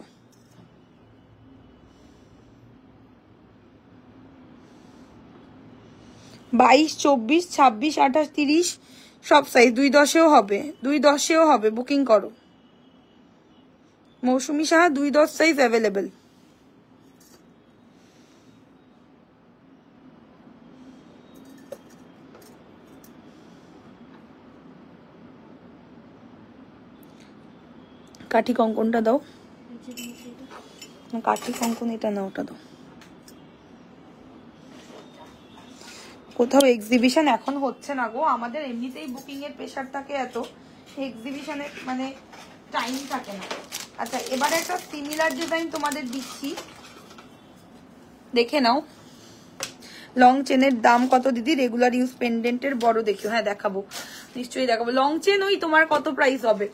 বাইশ, 24, 26, 28, 30 সব সাইজ, 210-এও হবে, 210-এও হবে, বুকিং করো। মৌসুমী সাহা 210 সাইজ অ্যাভেলেবেল। কাঠি কঙ্কনটা দাও। কাঠি কঙ্কন এটা না, ওটা দাও। কোথাও এক্সিবিশন এখন হচ্ছে না গো, আমাদের এমনিতেই বুকিং এর প্রেশার থাকে, এত এক্সিবিশনে মানে টাইম থাকে না। আচ্ছা এবারে একটা সিমিলার ডিজাইন তোমাদের দিচ্ছি, দেখে নাও। লং চেনের দাম কত দিদি? রেগুলার ইউজ পেন্ডেন্টের বড় দেখিও। হ্যাঁ দেখাবো, নিশ্চয়ই দেখাবো। লং চেন ওই তোমার কত প্রাইস হবে?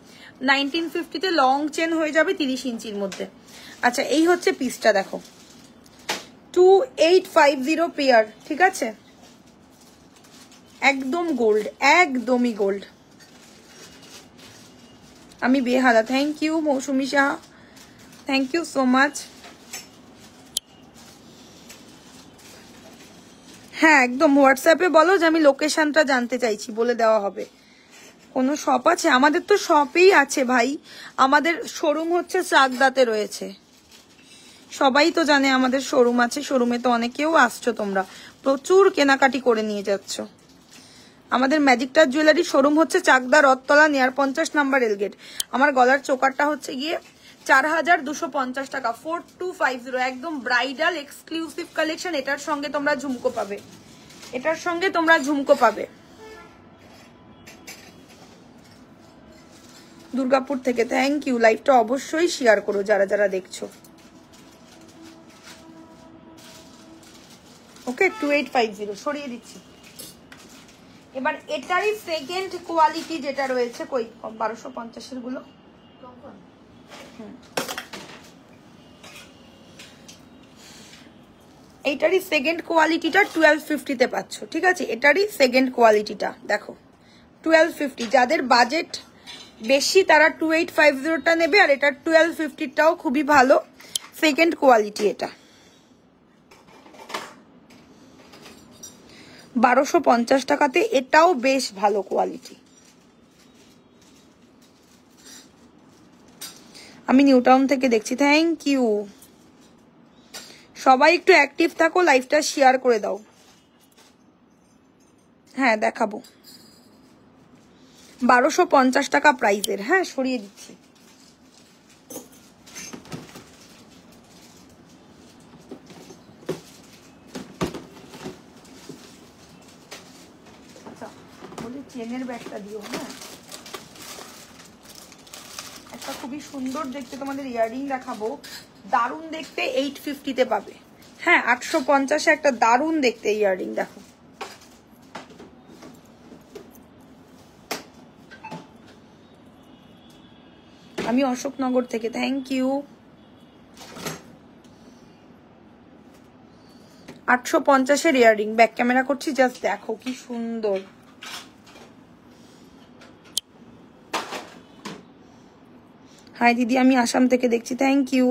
1950 লং চেন হয়ে যাবে 30 ইঞ্চির মধ্যে। আচ্ছা এই হচ্ছে পিসটা, দেখো 2850 পেয়ার, ঠিক আছে? একদম গোল্ড, একদমই গোল্ড। আমি বেহাদা। Thank you Mousumi Saha, thank you so much. হ্যাঁ একদম, হোয়াটসঅ্যাপে বলো যে আমি লোকেশনটা জানতে চাইছি, বলে দেওয়া হবে। কোনো শপ আছে? আমাদের তো শপেই আছে ভাই, আমাদের শোরুম হচ্ছে চাকদাতে রয়েছে, সবাই তো জানে আমাদের শোরুম আছে। শোরুমে তো অনেকেও আসছো তোমরা, প্রচুর কেনাকাটি করে নিয়ে যাচ্ছ। আমাদের ম্যাজিকটার জুয়েলারি শোরুম হচ্ছে Chakdah, Rathtala, near 50 number rail gate. আমার গলার চোকারটা হচ্ছে গিয়ে 4250 টাকা, 4250, একদম ব্রাইডাল এক্সক্লুসিভ কালেকশন। এটার সঙ্গে তোমরা ঝুমকো পাবে, এটার সঙ্গে তোমরা ঝুমকো পাবে। দুর্গাপুর থেকে থ্যাংক ইউ। লাইভটা অবশ্যই শেয়ার করো যারা যারা দেখছো। ওকে 2850 সরিয়ে দিচ্ছি। এবার এটারই সেকেন্ড কোয়ালিটি যেটা রয়েছে, কই 1250 গুলো, এইটারই সেকেন্ড কোয়ালিটিটা 1250 তে পাচ্ছ, ঠিক আছে? এটারই সেকেন্ড কোয়ালিটিটা দেখো 1250। যাদের বাজেট বেশি তারা 2850টা নেবে, আর এটা 1250টাও খুবই ভালো সেকেন্ড কোয়ালিটি। এটা 1250 টাকাতে, এটাও বেশ ভালো কোয়ালিটি। আমি নিউ টাউন থেকে দেখছি, থ্যাংক ইউ। সবাই একটু অ্যাক্টিভ থাকো, লাইভটা শেয়ার করে দাও। হ্যাঁ দেখাবো, 1250 টাকা প্রাইসের। হ্যাঁ সরিয়ে দিচ্ছি। আচ্ছা বলি চেনের ব্যাগটা দিও। হ্যাঁ একটা খুবই সুন্দর দেখতে তোমাদের ইয়াররিং দেখাবো, দারুণ দেখতে, 850 তে পাবে। হ্যাঁ 850-এ একটা দারুণ দেখতে ইয়াররিং দেখো। আমি অশোকনগর থেকে, থ্যাংক ইউ। 850-এর ইয়াররিং, ব্যাক ক্যামেরা করছি, জাস্ট দেখো কি সুন্দর। হাই দিদি, আমি আসাম থেকে দেখছি, থ্যাংক ইউ।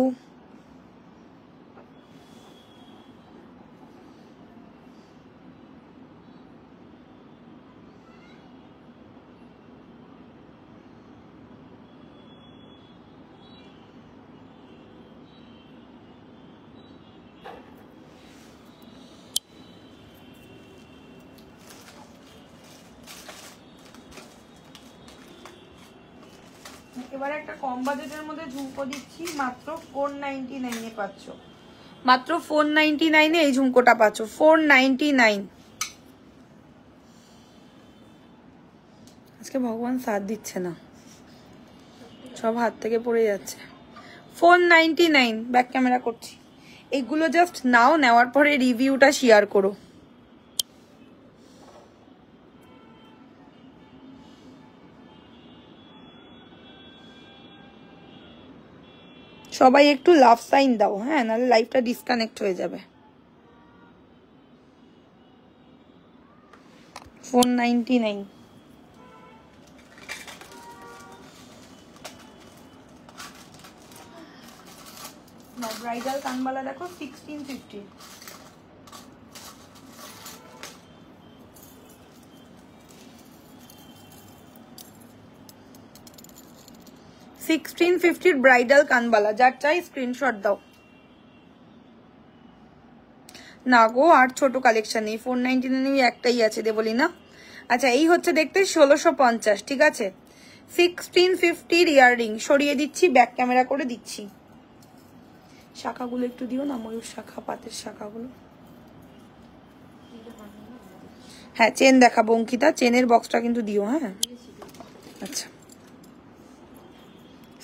এবারে একটা কম বাজেটের মধ্যে ঝুমকো দিচ্ছি, মাত্র 499 এ পাচ্ছ, মাত্র 499 এ এই ঝুমকোটা পাচ্ছ, 499। আজকে ভগবান সাথ দিচ্ছে না, সব হাত থেকে পড়ে যাচ্ছে। 499 ব্যাক ক্যামেরা করছি। এইগুলো জাস্ট নাও, নেওয়ার পরে রিভিউটা শেয়ার করো। সবাই একটু লাভ সাইন দাও, হ্যাঁ নাহলে লাইভটা ডিসকানেক্ট হয়ে যাবে। 499। ব্রাইডাল কানবালা দেখো 1650। ব্রাইডাল কানবালা, যার চাই স্ক্রিনশট দাও। না গো আর ছোট কালেকশন নেই, 499 একটাই আছে, দেবলি না। আচ্ছা এই হচ্ছে দেখতে 1650, ঠিক আছে? 1650 ইয়াররিং সরিয়ে দিচ্ছি, ব্যাক ক্যামেরা করে দিচ্ছি। শাখাগুলো একটু দিও না, ময়ূর শাখা, পাতের শাখাগুলো। হ্যাঁ চেন দেখাবো অঙ্কিতা, চেনের বক্সটা কিন্তু দিও। হ্যাঁ আচ্ছা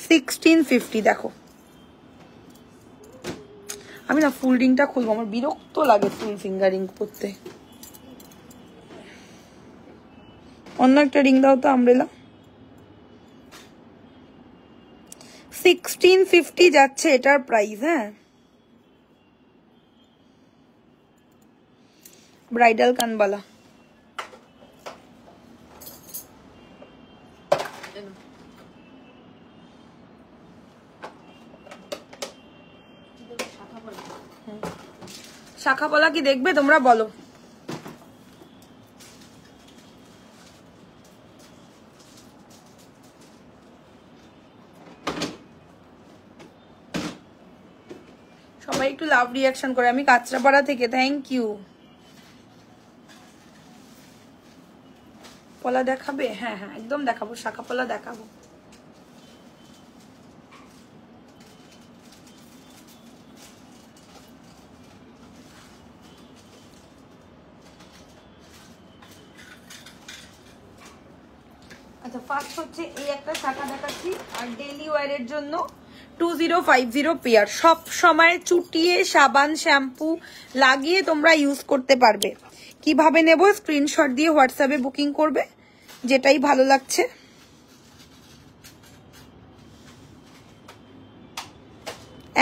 1650 দেখো। আমি না ফুল রিংটা খুলবো, আমার বিরক্ত লাগে ফুল ফিঙ্গার রিং করতে। অন্য একটা রিং দাও তো আমব্রেলা। 1650 যাচ্ছে এটার প্রাইস। হ্যাঁ ব্রাইডাল কানবালা। শাখাপলা কি দেখবে তোমরা বলো? সবাই একটু লাভ রিয়াকশন করে। আমি কাঁচরাপাড়া থেকে, থ্যাংক ইউ। পলা দেখাবে? হ্যাঁ হ্যাঁ একদম দেখাবো, শাখাপলা দেখাবো। আচ্ছা ফার্স্ট হচ্ছে এই একটা শাখা দেখাচ্ছি, আর ডেইলি ওয়্যারের জন্য 2050 পেয়ার। সব সময় চুটিয়ে সাবান শ্যাম্পু লাগিয়ে তোমরা ইউজ করতে পারবে। কিভাবে নেব? স্ক্রিনশট দিয়ে হোয়াটসঅ্যাপে বুকিং করবে, যেটাই ভালো লাগছে।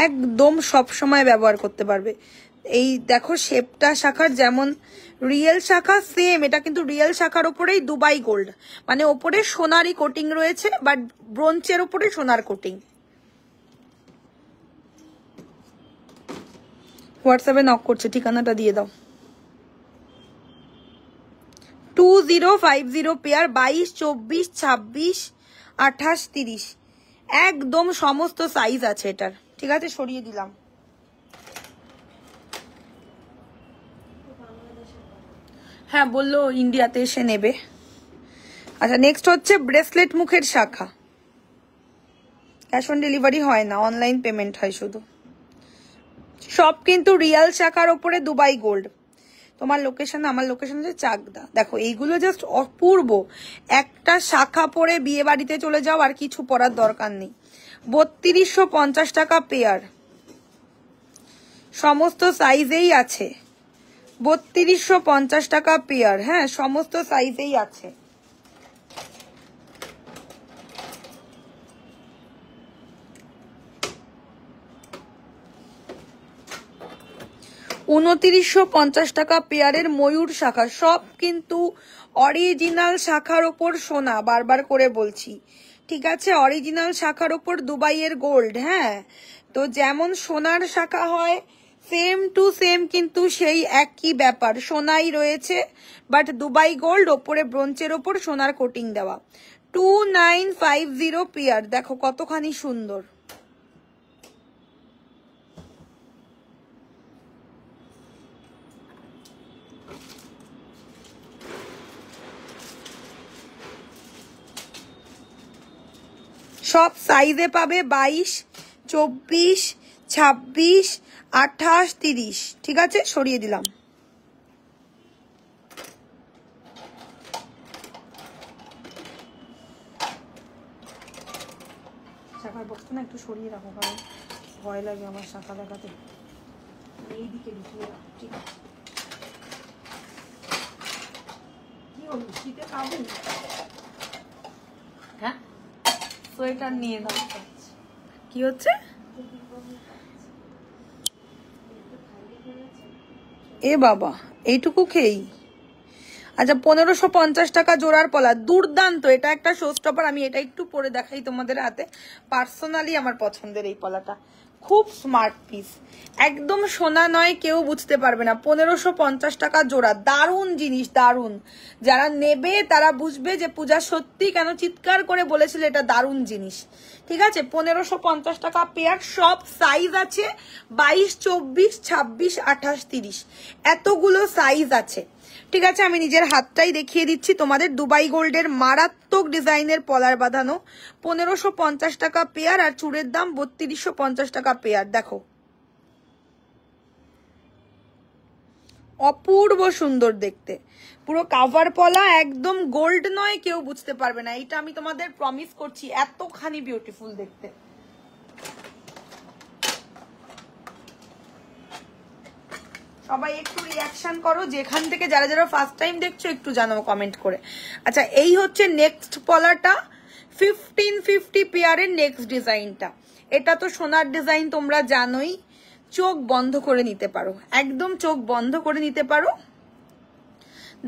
একদম সব সময় ব্যবহার করতে পারবে। এই দেখো শেপটা শাখার যেমন রিয়েল শাখা সেম, এটা কিন্তু রিয়েল শাখার উপরেই দুবাই গোল্ড, মানে ওপরে সোনারি কোটিং রয়েছে, বাট ব্রোঞ্চের উপরে সোনার কোটিং। হোয়াটসঅ্যাপে নক করছে, ঠিকানাটা দিয়ে দাও। 2050 পেয়ার, 22, 24, 26, 28, 30 একদম সমস্ত সাইজ আছে এটার। ঠিক আছে সরিয়ে দিলাম। হ্যাঁ বললো ইন্ডিয়াতে এসে নেবে। আচ্ছা নেক্সট হচ্ছে ব্রেসলেট মুখের শাখা। ক্যাশ অন ডেলিভারি হয় না, অনলাইন পেমেন্ট হয় শুধু। সব কিন্তু রিয়াল শাখার ওপরে দুবাই গোল্ড। তোমার লোকেশন, আমার লোকেশন হচ্ছে চাকদা। দেখো এইগুলো জাস্ট অপূর্ব। একটা শাখা পরে বিয়ে বাড়িতে চলে যাও, আর কিছু পরার দরকার নেই। 3250 টাকা পেয়ার, সমস্ত সাইজেই আছে। 3250 টাকা পেয়ার। হ্যাঁ সমস্ত সাইজেই আছে। $2950 টাকা পেয়ারের ময়ূর শাখা। সব কিন্তু অরিজিনাল শাখার ওপর সোনা, বারবার করে বলছি। ঠিক আছে অরিজিনাল শাখার ওপর দুবাইয়ের গোল্ড। হ্যাঁ তো যেমন সোনার শাখা হয় সেম টু সেম কিন্তু সেই একই ব্যাপার, সোনাই রয়েছে, বাট দুবাই গোল্ড, ওপরে ব্রোঞ্চের ওপর সোনার কোটিং দেওয়া। 2950 পেয়ার। দেখো কতখানি সুন্দর। সব সাইজে পাবে, 22, 24, 26, 28, 30। ঠিক আছে সরিয়ে দিলাম। শাখার বক্সটা না একটু সরিয়ে রাখো, কারণ ভয় লাগে আমার শাখা দেখাতে। এইদিকে ঢুকিয়ে রাখো। ঠিক আছে কি হলো, শীতে খাবো? হ্যাঁ সোয়েটার নিয়ে দাও। কি হচ্ছে? এ বাবা এইটুকু খেয়েই। আচ্ছা 1550 টাকা জোড়ার পলা, দুর্দান্ত। এটা একটা শোস্টপার। আমি এটা একটু পরে দেখাই তোমাদের হাতে। পার্সোনালি আমার পছন্দের এই পলাটা, খুব স্মার্ট পিস, একদম সোনা নয়, কেউ বুঝতে পারবে না। 1550 টাকা জোড়া, দারুণ জিনিস, দারুণ। যারা নেবে তারা বুঝবে যে পূজা সত্যি কেন চিৎকার করে বলেছিল এটা দারুণ জিনিস। ঠিক আছে 1550 টাকা পেয়ার। সব সাইজ আছে, 22, 24, 26, 28, 30 এতগুলো সাইজ আছে। ঠিক আছে আমি নিজের হাতটাই দেখিয়ে দিচ্ছি তোমাদের। দুবাই গোল্ডের মারাত্মক ডিজাইনের পলার বাঁধানো, 1550 টাকা পেয়ার, আর চুড়ের দাম 3250 টাকা পেয়ার। দেখো অপূর্ব সুন্দর দেখতে, পুরো কাভার পলা, একদম গোল্ড নয়, কেউ বুঝতে পারবে না, এটা আমি তোমাদের প্রমিস করছি, এতখানি বিউটিফুল দেখতে। সবাই একটু রিয়াকশন করো, যেখান থেকে যারা যারা ফার্স্ট টাইম দেখছো একটু জানাও কমেন্ট করে। আচ্ছা, এই হচ্ছে নেক্সট পলাটা, 1550 পেয়ারের নেক্সট ডিজাইনটা। এটা তো সোনার ডিজাইন, তোমরা জানোই, চোখ বন্ধ করে নিতে পারো, একদম চোখ বন্ধ করে নিতে পারো।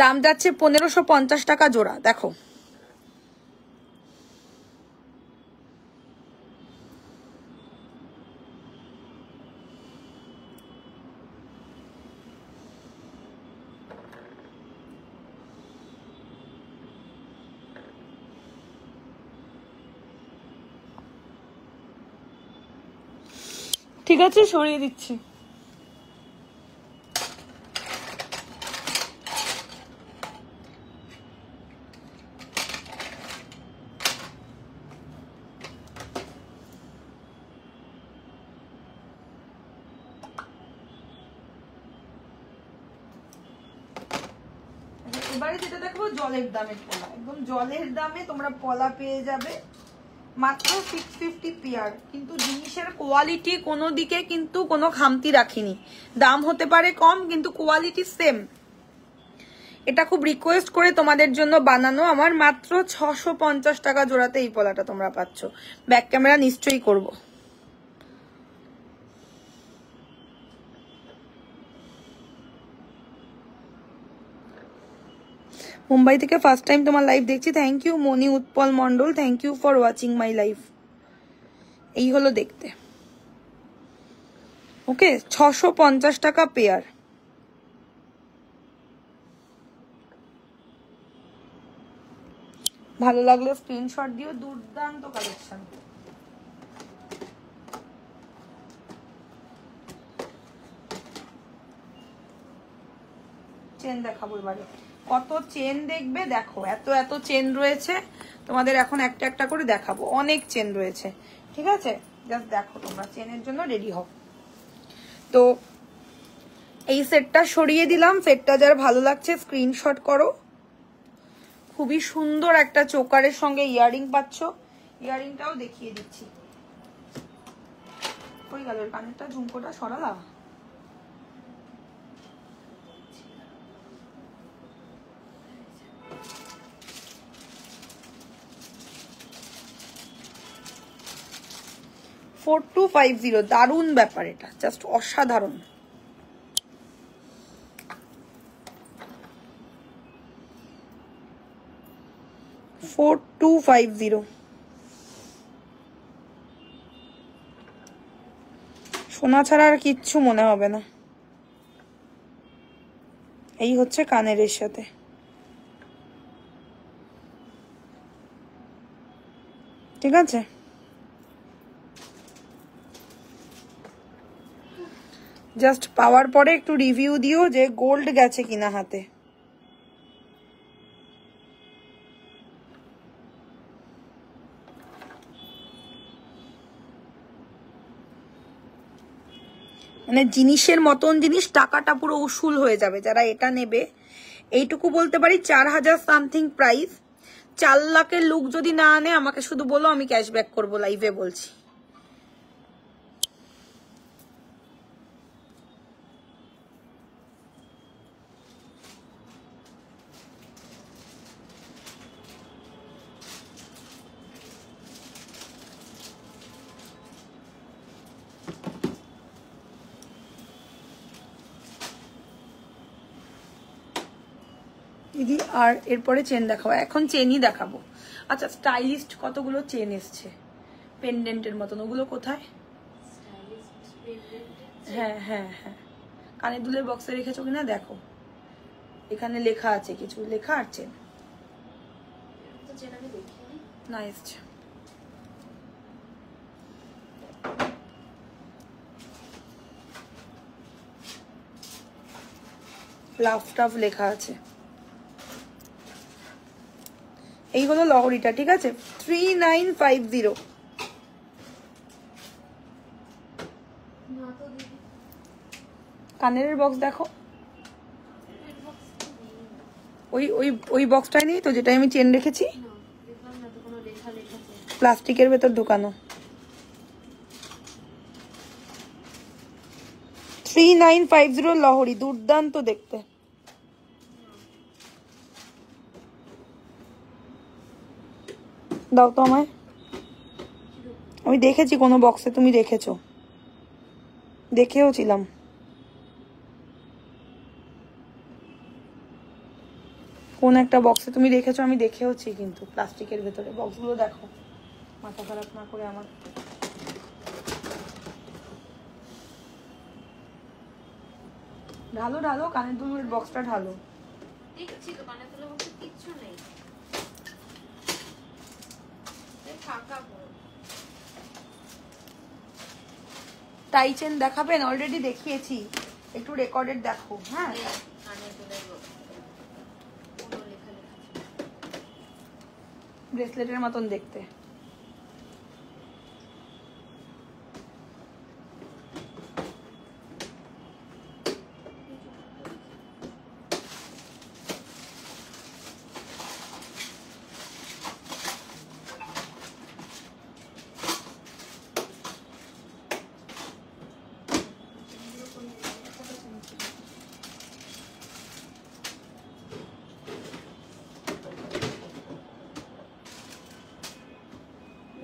দাম যাচ্ছে 1550 টাকা জোড়া। দেখো ঠিক আছে, সরিয়ে দিচ্ছি। এবারে যেটা দেখো জলের দামের পলা, একদম জলের দামে তোমরা পলা পেয়ে যাবে মাত্র 650 পেয়ার। কিন্তু জিনিসের কোয়ালিটি কোনো দিকে কিন্তু কোনো খামতি রাখিনি, দাম হতে পারে কম কিন্তু কোয়ালিটি সেম। এটা খুব রিকোয়েস্ট করে তোমাদের জন্য বানানো আমার, মাত্র 650 টাকা জোড়াতে এই পলাটা তোমরা পাচ্ছ। ব্যাক ক্যামেরা নিশ্চয়ই করবো। মুম্বাই থেকে ফার্স্ট টাইম তোমার লাইভ দেখছি, thank you Moni Utpal Mondal, thank you for watching my live. এই হলো দেখতে, ওকে 650 টাকা পেয়ার। ভালো লাগলে স্ক্রিনশট দিও, দুর্দান্ত কালেকশন। চেন দেখাবো এবারে, কত চেন দেখবে দেখো, এত এত চেন রয়েছে, তোমাদের এখন একটা একটা করে দেখাবো, অনেক চেন রয়েছে, ঠিক আছে? জাস্ট দেখো, তোমরা চেনের জন্য রেডি হও। তো এই সেটটা সরিয়ে দিলাম, সেটটা যার ভালো লাগছে স্ক্রিনশট করো। খুবই সুন্দর একটা চোকারের সঙ্গে ইয়ারিং পাচ্ছ, ইয়ারিংটাও দেখিয়ে দিচ্ছি। কই গেল কানেরটা, ঝুমকোটা সরালা? $4250, দারুণ ব্যাপার, এটা জাস্ট অসাধারণ। $4250, সোনা ছাড়া আর কিচ্ছু মনে হবে না। এই হচ্ছে কানের এর সাথে, ঠিক আছে? জাস্ট পাওয়ার পরে একটু রিভিউ দিও যে গোল্ড গেছে কিনা হাতে। মানে জিনিসের মতন জিনিস, টাকাটা পুরো উসুল হয়ে যাবে যারা এটা নেবে। এইটুকু বলতে পারি, 4000 সামথিং প্রাইস। 4 লাখের লুক যদি না আনে আমাকে শুধু বলো, আমি ক্যাশব্যাক করবো, লাইভে বলছি। দিদি আর এরপরে চেন দেখাবো, এখন চেনই দেখাবো। আচ্ছা, স্টাইলিস্ট কতগুলো চেন এসছে পেন্ডেন্টের মতন, ওগুলো কোথায়? হ্যাঁ হ্যাঁ হ্যাঁ, কানের দুলের বক্সে রেখেছো কিনা দেখো, এখানে লেখা আছে কিছু, লেখা আর চেন না এসছে। লাভ টাভ লেখা আছে। এই হলো লহরিটা, ঠিক আছে? 3950। কানের বক্স দেখো, ওই ওই ওই বক্সটাই নেই তো, যেটা আমি চেন রেখেছি, প্লাস্টিকের ভেতর ঢোকানো। 3950 লহরি, দুর্দান্ত দেখতে। দাও তো আমায়, আমি দেখেছি কোনো বক্সে তুমি রেখেছো, দেখেও ছিলাম। কোন একটা বক্সে তুমি রেখেছো, আমি দেখেওছি কিন্তু প্লাস্টিকের ভেতরে। বক্সগুলো দেখো, মাথা খারাপ না করে আমার। ঢালো ঢালো, কানের দুলের বক্সটা ঢালো। দেখছি তো কানের দুলের বক্সে কিচ্ছু নেই, ফাঁকা পুরো। টাই চেন দেখাবেন? অলরেডি দেখিয়েছি, একটু রেকর্ডেড দেখো। হ্যাঁ, কানের দুলের বক্স পুরো লেখা লেখা, ব্রেসলেটের মতন দেখতে।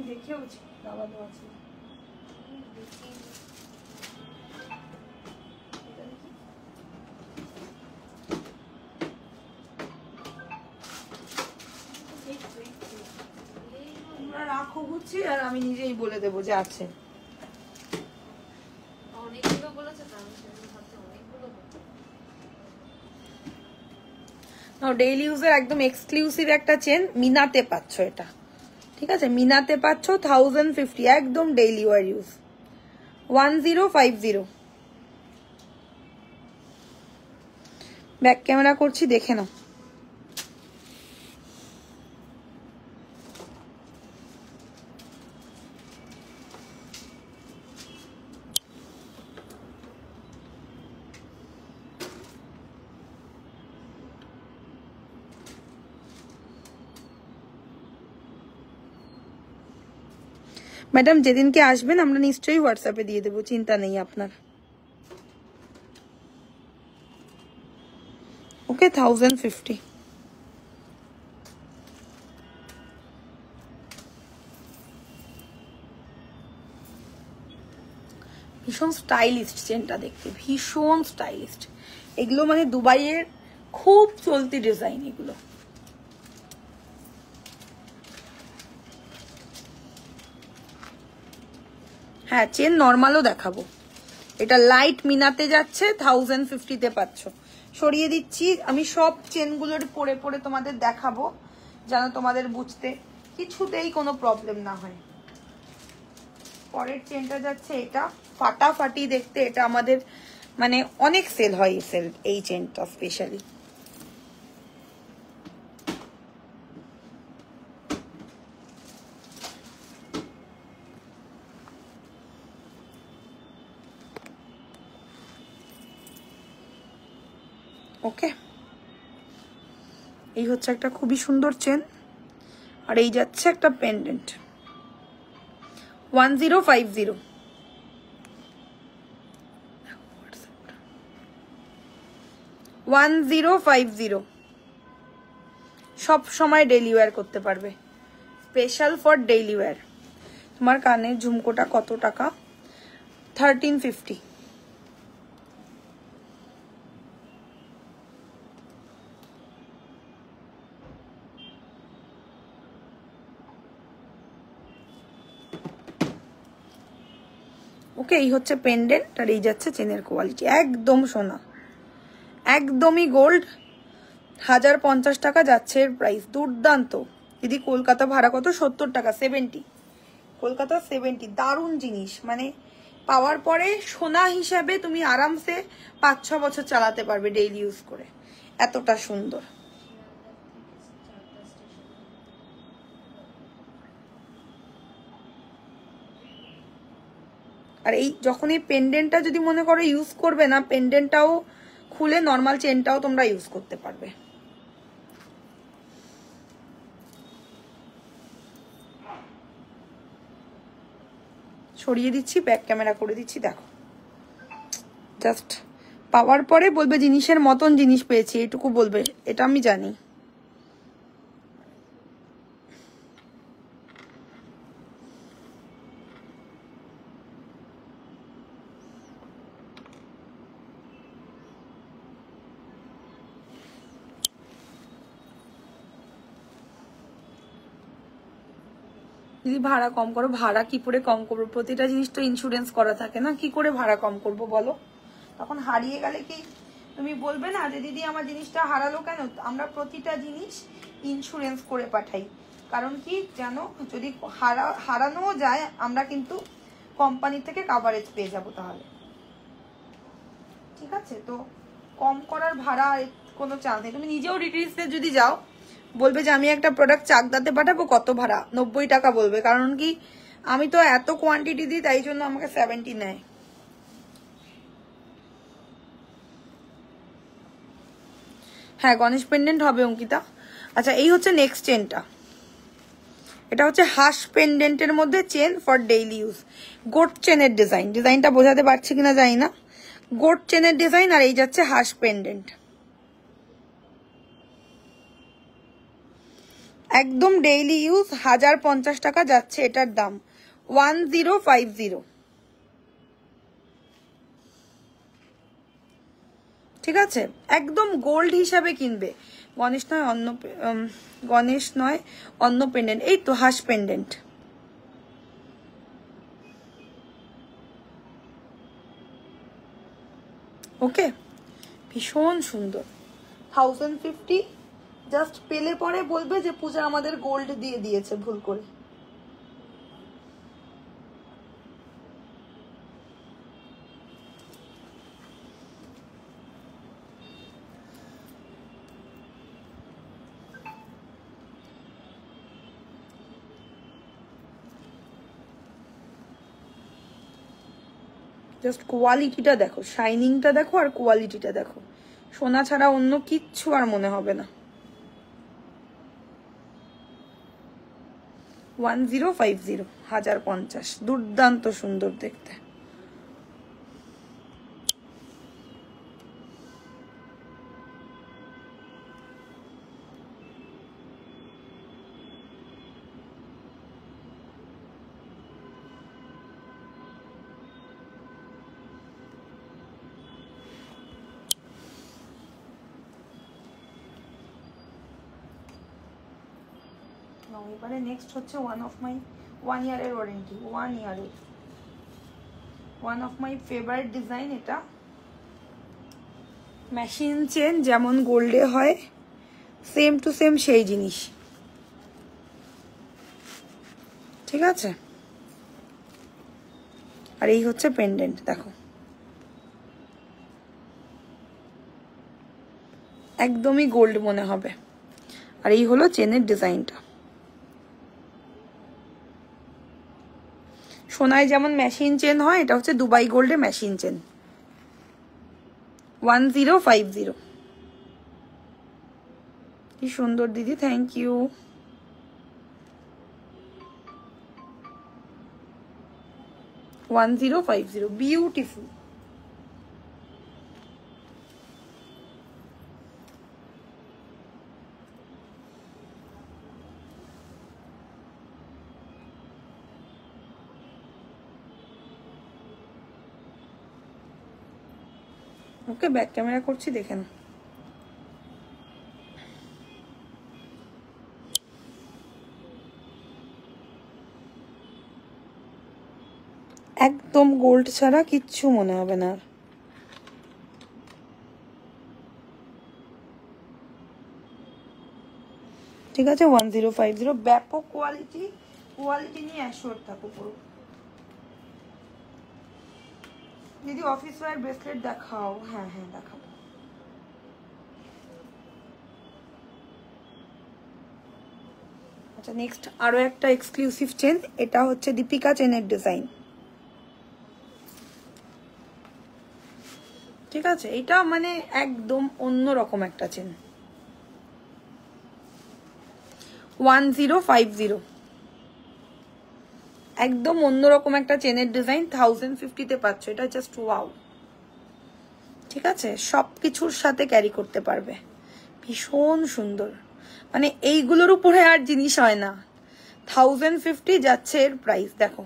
দেখেওছি, দাবা দেওয়া ছিল। রাখো গুছিয়ে, আর আমি নিজেই বলে দেবো যে আছে। অনেকগুলো বলেছে তো, আমি সেগুলো ভাবছি অনেকগুলো ডেইলি ইউজের একদম এক্সক্লুসিভ একটা চেন, মিনাতে পাচ্ছ এটা, ঠিক আছে? মিনাতে পাচ্ছ 1050, একদম daily wear use. 1050। Back camera করছি, দেখে নাও। ম্যাডাম যেদিনকে আসবেন আমরা নিশ্চয়ই হোয়াটসঅ্যাপে দিয়ে দেবো, চিন্তা নেই আপনার। ওকে, 1050। ভীষণ স্টাইলিস্ট চেনটা দেখতে, ভীষণ স্টাইলিস্ট। এগুলো মানে দুবাইয়ের খুব চলতি ডিজাইন এগুলো। হ্যাঁ, চেন নর্মালও দেখাবো। এটা লাইট মিনাতে যাচ্ছে, 1050-তে পাচ্ছ। সরিয়ে দিচ্ছি, আমি সব চেনগুলোর পরে পরে তোমাদের দেখাবো, যেন তোমাদের বুঝতে কিছুতেই কোনো প্রবলেম না হয়। পরের চেনটা যাচ্ছে এটা, ফাটাফাটি দেখতে। এটা আমাদের মানে অনেক সেল হয় এই চেনটা স্পেশালি। ওকে, এই হচ্ছে একটা খুবই সুন্দর চেন, আর এই যাচ্ছে একটা পেন্ডেন্ট। 1050। সব সময় ডেইলি ওয়্যার করতে পারবে, স্পেশাল ফর ডেইলি ওয়্যার। তোমার কানের ঝুমকোটা কত টাকা? 1350। ওকে, এই হচ্ছে পেন্ডেন্ট, আর এই যাচ্ছে চেনের কোয়ালিটি, একদম সোনা, একদমই গোল্ড। 1050 টাকা যাচ্ছে এর প্রাইস, দুর্দান্ত। দিদি কলকাতা ভাড়া কত? 70 টাকা, 70। কলকাতা 70। দারুণ জিনিস, মানে পাওয়ার পরে সোনা হিসাবে তুমি আরামসে 5-6 বছর চালাতে পারবে ডেইলি ইউজ করে, এতটা সুন্দর। আর এই যখন এই পেন্ডেন্টটা যদি মনে করো ইউজ করবে না, পেন্ডেন্টটাও খুলে নর্মাল চেনটাও তোমরা ইউজ করতে পারবে। সরিয়ে দিচ্ছি, ব্যাক ক্যামেরা করে দিচ্ছি, দেখো জাস্ট পাওয়ার পরে বলবে জিনিসের মতন জিনিস পেয়েছি, এটুকু বলবে, এটা আমি জানি। যদি ভাড়া কম করো, ভাড়া কি করে কম করবো? প্রতিটা জিনিস তো ইন্স্যুরেন্স করা থাকে না, কি করে ভাড়া কম করব বলো? তখন হারিয়ে গেলে কি তুমি বলবে না যে দিদি আমার জিনিসটা হারালো কেন? আমরা প্রতিটা জিনিস ইন্স্যুরেন্স করে পাঠাই, কারণ কি জানো, যদি হারানো যায় আমরা কিন্তু কোম্পানি থেকে কাভারেজ পেয়ে যাবো তাহলে, ঠিক আছে? তো কম করার ভাড়া কোনো চান্স নেই। তুমি নিজেও রিটেইলসে যদি যাও, বলবে যে আমি একটা প্রোডাক্ট চাকদাতে পাঠাবো, কত ভাড়া? 90 টাকা বলবে, কারণ কি আমি তো এত কোয়ান্টিটি দিই, তাই জন্য আমাকে 70 নেয়। হ্যাঁ, গণেশ পেন্ডেন্ট হবে অঙ্কিতা। আচ্ছা, এই হচ্ছে নেক্সট চেনটা, এটা হচ্ছে হাঁস পেন্ডেন্টের মধ্যে chain for daily use, goat চেনের ডিজাইন। ডিজাইনটা বোঝাতে পারছি কিনা জানি না, গোট চেনের ডিজাইন, আর এই যাচ্ছে হাঁস পেন্ডেন্ট। একদম ডেইলি ইউজ, 1050 টাকা যাচ্ছে এটার দাম, 1050। ঠিক আছে, একদম গোল্ড হিসাবে কিনবে। গণেশ নয় অন্য পেন্ডেন্ট, এই তো হাঁস পেন্ডেন্ট। ওকে, ভীষণ সুন্দর, 1050। জাস্ট পেলে পরে বলবে যে পূজা আমাদের গোল্ড দিয়ে দিয়েছে ভুল করে। জাস্ট কোয়ালিটিটা দেখো, শাইনিংটা দেখো, আর কোয়ালিটিটা দেখো, সোনা ছাড়া অন্য কিচ্ছু আর মনে হবে না। 1050, 1050, দুর্দান্ত সুন্দর দেখতে। এবারে নেক্সট হচ্ছে ওয়ান ইয়ারের ওয়ারেন্টি, 1 ইয়ারের, one of my favourite design. এটা মেশিন চেন যেমন গোল্ডে হয়, সেম টু সেম সেই জিনিস, ঠিক আছে? আর এই হচ্ছে পেন্ডেন্ট, দেখো একদমই গোল্ড মনে হবে। আর এই হলো চেনের ডিজাইনটা। সোনায় যেমন মেশিন চেন হয়, এটা হচ্ছে দুবাই গোল্ডে মেশিন চেন, 1050। কি সুন্দর দিদি, thank you. Beautiful. Okay, back camera করছি, দেখেন। একদম গোল্ড ছাড়া কিচ্ছু মনে হবে না। ঠিক আছে, 1050, ব্যাপক কোয়ালিটি নিয়ে অ্যাশোর থাকো পুরো। দিদি অফিস ওয়্যার ব্রেসলেট দেখাও। হ্যাঁ হ্যাঁ দেখাবো। আচ্ছা, নেক্সট আরো একটা এক্সক্লুসিভ চেন, এটা হচ্ছে দীপিকা চেনের ডিজাইন, ঠিক আছে? এটা মানে একদম অন্যরকম একটা চেন, 1050, একদম অন্যরকম একটা চেনের ডিজাইন 1050 পাচ্ছ, এটা জাস্ট ওয়াও। ঠিক আছে, সবকিছুর সাথে ক্যারি করতে পারবে, ভীষণ সুন্দর। মানে এইগুলোর উপরে আর জিনিস হয় না। 1050 যাচ্ছে এর প্রাইস, দেখো।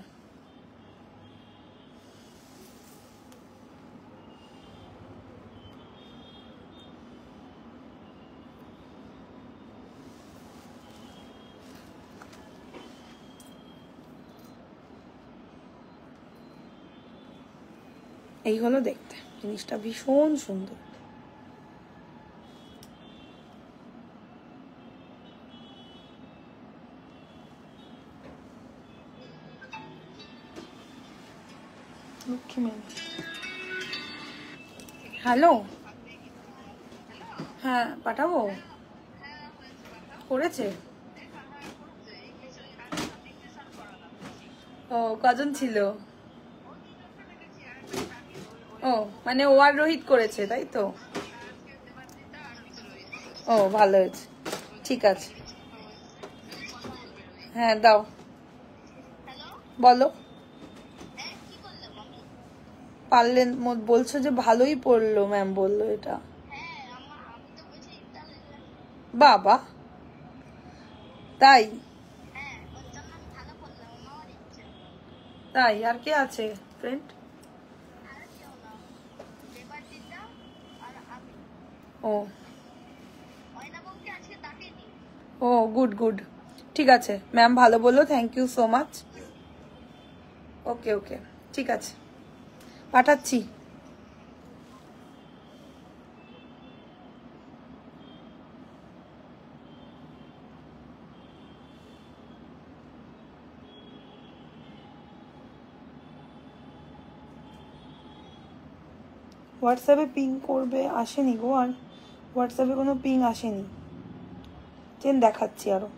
এই হলো দেখতে, জিনিসটা ভীষণ সুন্দর। হ্যালো, হ্যাঁ পাঠাবো, করেছে। ও কজন ছিল? ও মানে ও আর রোহিত করেছে তাই তো? ও ভালো হয়েছে, ঠিক আছে। হ্যাঁ দাও, বলো। পারলেন বলছো যে ভালোই পড়লো, ম্যাম বললো এটা। বাবা তাই? তাই আর কে আছে ফ্রেন্ড? ও ও গুড গুড, ঠিক আছে ম্যাম ভালো বললো, থ্যাংক ইউ সো মাচ। ওকে ওকে ঠিক আছে, পাঠাচ্ছি। হোয়াটসঅ্যাপে পিং করবে, আসেনি গো, আর হোয়াটসঅ্যাপে কোনো পিং আসেনি। চেন দেখাচ্ছি আরো।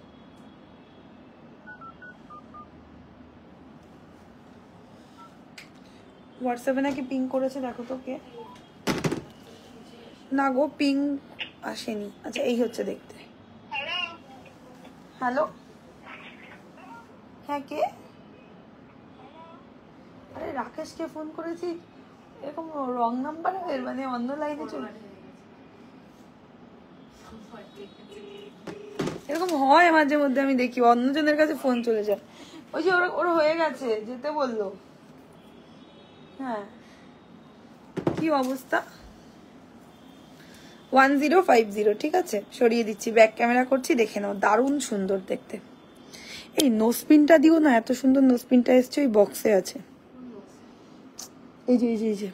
হোয়াটসঅ্যাপে নাকি পিং করেছে, দেখো তো কে। না গো পিং আসেনি। আচ্ছা এই হচ্ছে দেখতে। হ্যালো, হ্যাঁ কে? আরে রাকেশকে ফোন করেছি, এরকম রং নাম্বার, মানে অন্য লাইনে চলে, এরকম হয় মাঝে মধ্যে, আমি দেখি অন্যজনের কাছে ফোন চলে যায়। ওই যে ওর হয়ে গেছে, যেতে বললো। হ্যাঁ কি অবস্থা? 1050, ঠিক আছে সরিয়ে দিচ্ছি, ব্যাক ক্যামেরা করছি, দেখে নাও, দারুণ সুন্দর দেখতে। এই নোসপিনটা দিও না, এত সুন্দর নোসপিনটা এসছে, ওই বক্সে আছে। এই যে এই যে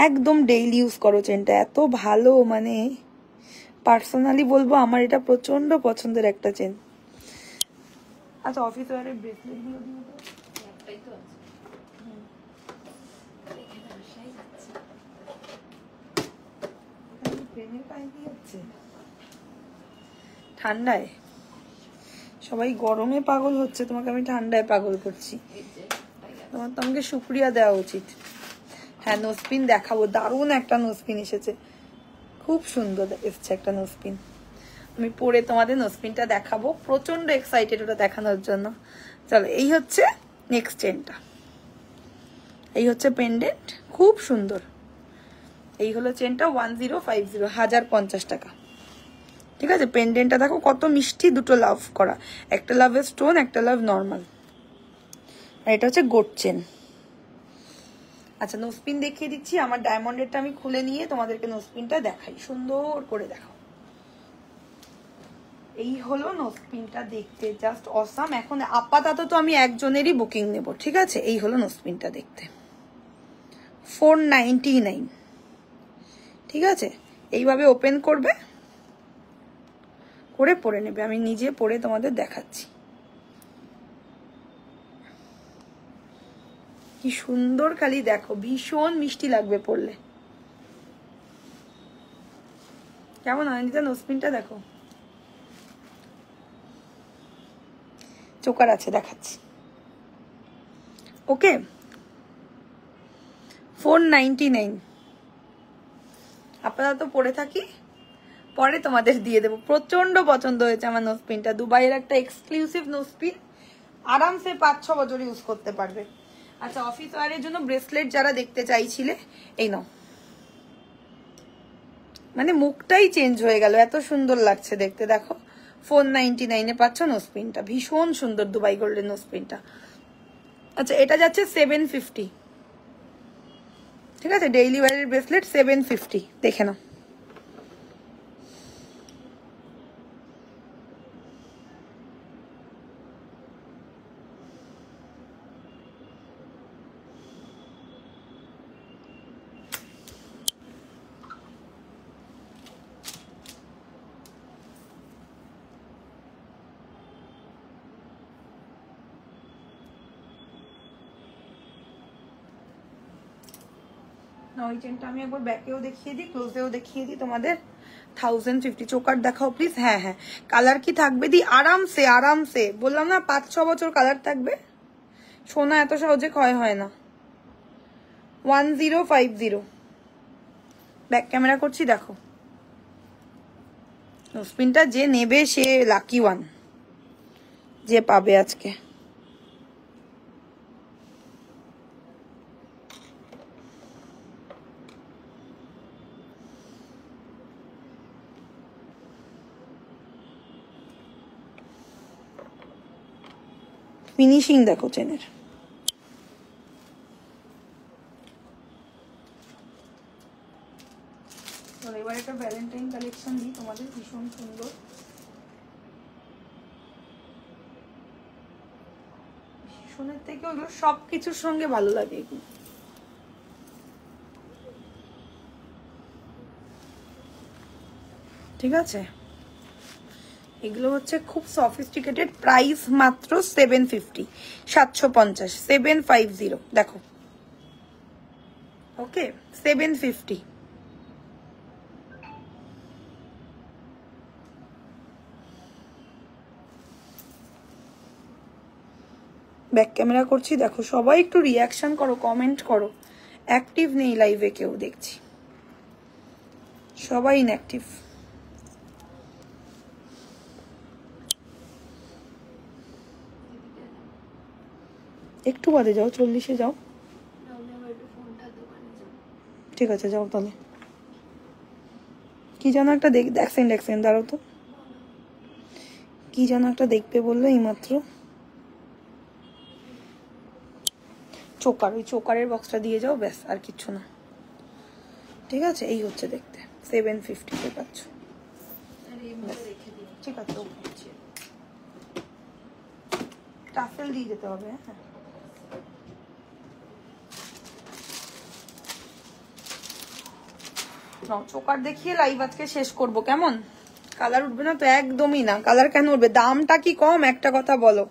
একদম ডেইলি ইউজ করো চেনটা, এত ভালো, মানে পার্সোনালি বলবো আমার এটা প্রচন্ড পছন্দের একটা চেন। আচ্ছা অফিস ওয়ারের ব্রেসলেট গুলো দিও তো, একটাই তো আছে। ঠান্ডায় সবাই গরমে পাগল হচ্ছে, তোমাকে আমি ঠান্ডায় পাগল করছি, তোমার তো আমাকে শুক্রিয়া দেওয়া উচিত। হ্যাঁ নোসপিন দেখাবো, দারুণ একটা নোসপিন এসেছে, খুব সুন্দর এসছে একটা নোসপিন। আমি পরে তোমাদের নোসপিনটা দেখাবো, প্রচন্ড এক্সাইটেড ওটা দেখানোর জন্য। চলো এই হচ্ছে নেক্সট চেনটা, এই হচ্ছে পেন্ডেন্ট, খুব সুন্দর। এই হলো চেনটা 1050, 1050 টাকা। ঠিক আছে, পেন্ডেন্টটা দেখো কত মিষ্টি, দুটো লাভ করা, একটা লাভের স্টোন, একটা লাভ নর্মাল, আর এটা হচ্ছে গোট চেন। আচ্ছা নোসপিন দেখিয়ে দিচ্ছি, আমার ডায়মন্ডেরটা আমি খুলে নিয়ে তোমাদেরকে নোসপিনটা দেখাই, সুন্দর করে দেখো। এই হলো নোসপিনটা, দেখতে জাস্ট অসাম। এখন আপাতত তো আমি একজনেরই বুকিং নেব, ঠিক আছে। এই হলো নোসপিনটা দেখতে, 499, ঠিক আছে। এইভাবে ওপেন করবে, করে পরে নেবে, আমি নিজে পরে তোমাদের দেখাচ্ছি। কি সুন্দর, খালি দেখো, ভীষণ মিষ্টি লাগবে পরলে। কেমন অনিতা নোসপিনটা দেখো, চোকার আছে, দেখাচ্ছি। ওকে 499, আপাতত পরে থাকি, পরে তোমাদের দিয়ে দেবো। প্রচন্ড পছন্দ হয়েছে আমার নোসপিনটা, দুবাইয়ের একটা এক্সক্লুসিভ নোসপিন, আরামসে 5-6 বছর ইউজ করতে পারবে। আচ্ছা, অফিস ওয়্যারের জন্য ব্রেসলেট যারা দেখতে চাইছিলে, এই নাও। মানে মুখটাই চেঞ্জ হয়ে গেল, এত সুন্দর লাগছে দেখতে। দেখো 499-এ পাচ্ছ নোজপিনটা, ভীষণ সুন্দর দুবাই গোল্ডের নোজপিনটা। আচ্ছা, এটা যাচ্ছে 750। ঠিক আছে, ডেইলি ওয়্যারের ব্রেসলেট 750, দেখে নাও। ওই চেনটা আমি একবার ব্যাকেও দেখিয়ে দিই, ক্লোজেও দেখিয়ে দিই তোমাদের। 1050। চোকার দেখাও প্লিজ। হ্যাঁ হ্যাঁ, কালার কি থাকবে দি? আরামসে আরামসে বললাম না, 5-6 বছর কালার থাকবে। সোনা এত সহজে ক্ষয় হয় না। 1050। ব্যাক ক্যামেরা করছি, দেখো। নোজপিনটা যে নেবে সে লাকি ওয়ান, যে পাবে আজকে। ফিনিশিং দেখো চেনের। এবার একটা ভ্যালেন্টাইন কালেকশন দিই তোমাদের, ভীষণ সুন্দর। ভীষণের থেকে ওগুলো সবকিছুর সঙ্গে ভালো লাগে এগুলো। ঠিক আছে, এগুলো হচ্ছে খুব সফিস্টিকেটেড। প্রাইস মাত্র 750, 750, 750। দেখো, ওকে 750। ব্যাক ক্যামেরা করছি, দেখো। সবাই একটু রিয়াকশন করো, কমেন্ট করো। অ্যাক্টিভ নেই লাইভে কেউ, দেখছি সবাই ইনঅ্যাক্টিভ। একটু বাদে যাও, 40-এ যাও। ঠিক আছে, যাও তাহলে। কি যেন একটা দেখছেন, দাঁড়াও তো। কি যেন একটা দেখবে বললো এইমাত্র। চোকার, ওই চোকারের বক্সটা দিয়ে যাও, ব্যাস, আর কিচ্ছু না। ঠিক আছে, এই হচ্ছে দেখতে। 750-তে পাচ্ছ। ঠিক আছে, ওকে। টাফেল দিয়ে যেতে হবে। হ্যাঁ, চোকার দেখিয়ে লাইভ আজকে শেষ করব, কেমন? কালার উঠবে না তো? একদমই না। কালার কেন উঠবে? দামটা কি কম? একটা কথা বলো।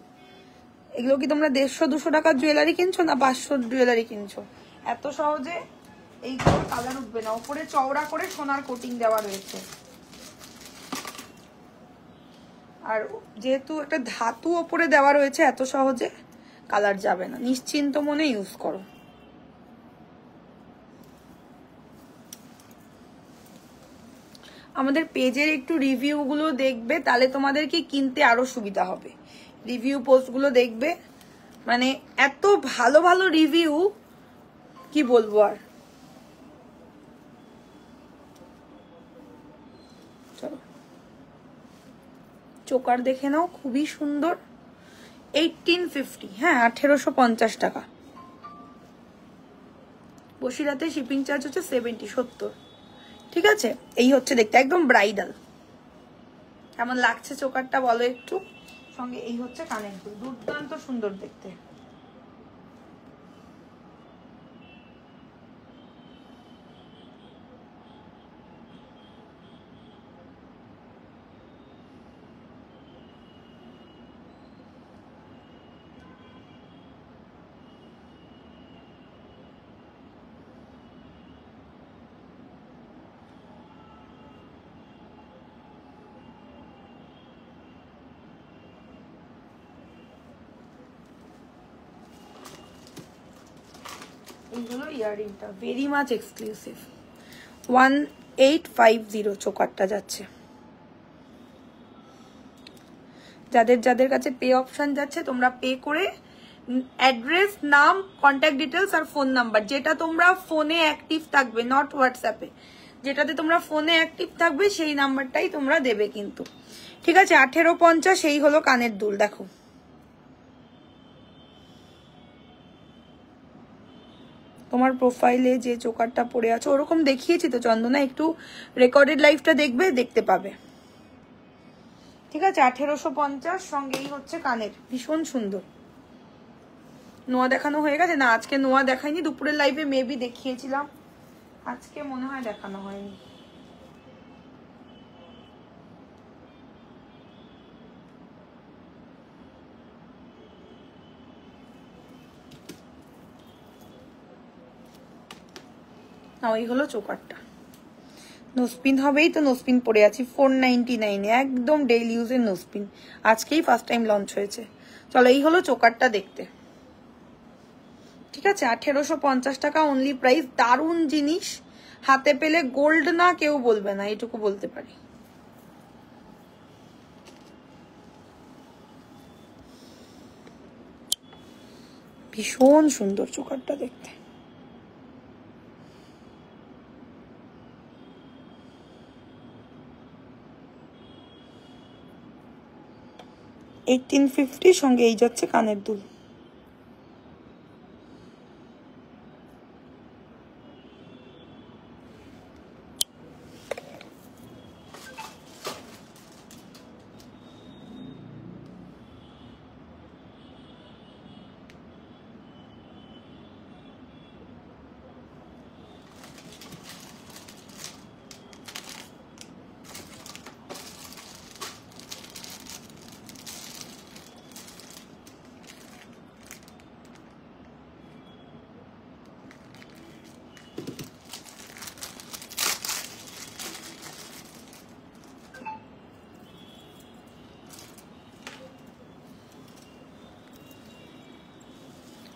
এগুলো কি তোমরা 150-200 টাকার জুয়েলারি কিনছো, না 500 জুয়েলারি কিনছো? এত সহজে এইগুলোর কালার উঠবে না। উপরে চওড়া করে সোনার কোটিং দেওয়া রয়েছে, আর যেহেতু একটা ধাতু ওপরে দেওয়া রয়েছে, এত সহজে কালার যাবে না। নিশ্চিন্ত মনে ইউজ করো। আমাদের পেজের একটু রিভিউ গুলো দেখবে, তাহলে তোমাদেরকে কিনতে আরো সুবিধা হবে। রিভিউ পোস্ট গুলো দেখবে, মানে এত ভালো ভালো রিভিউ, কি বলবো আর। চলো, চোকার দেখে নাও, খুবই সুন্দর। 1850, হ্যাঁ 1850 টাকা। বসিরহাটে শিপিং চার্জ হচ্ছে 70। ঠিক আছে, এই হচ্ছে দেখতে, একদম ব্রাইডাল। কেমন লাগছে চোকারটা বলো একটু। সঙ্গে এই হচ্ছে কানের দুল, দুর্দান্ত সুন্দর দেখতে। এইগুলো ইয়াররিংটা ভেরি মাচ এক্সক্লুসিভ। 1850 চোকারটা যাচ্ছে। যাদের যাদের কাছে পে অপশন যাচ্ছে তোমরা পে করে অ্যাড্রেস, নাম, কন্ট্যাক্ট ডিটেলস আর ফোন নাম্বার, যেটা তোমরা ফোনে অ্যাক্টিভ থাকবে, নট হোয়াটসঅ্যাপে, যেটাতে তোমরা ফোনে অ্যাক্টিভ থাকবে সেই নাম্বারটাই তোমরা দেবে কিন্তু, ঠিক আছে? 1850 এই হলো কানের দুল। দেখো তোমার প্রোফাইলে যে চোকারটা পড়ে আছে ওরকম দেখিয়েছি তো চন্দনা, একটু রেকর্ডেড লাইভটা দেখবে, দেখতে পাবে, ঠিক আছে? 1850 সঙ্গেই হচ্ছে কানের, ভীষণ সুন্দর। নোয়া দেখানো হয়ে গেছে না? আজকে নোয়া দেখাইনি, দুপুরের লাইভে মেবি দেখিয়েছিলাম, আজকে মনে হয় দেখানো হয়নি। না, ওই হলো চোকারটা। নোসপিন হবেই তো, নোসপিন পরে আছি 499 একদম ডেইলি ইউজের নোসপিন, আজকেই ফার্স্ট টাইম লঞ্চ হয়েছে। চলো, এই হলো চোকারটা দেখতে, ঠিক আছে? 1850 টাকা অনলি প্রাইস, দারুণ জিনিস, হাতে পেলে গোল্ড না কেউ বলবে না, এটুকু বলতে পারি। ভীষণ সুন্দর চোকারটা দেখতে। $1850 সঙ্গে এই যাচ্ছে কানের দুল।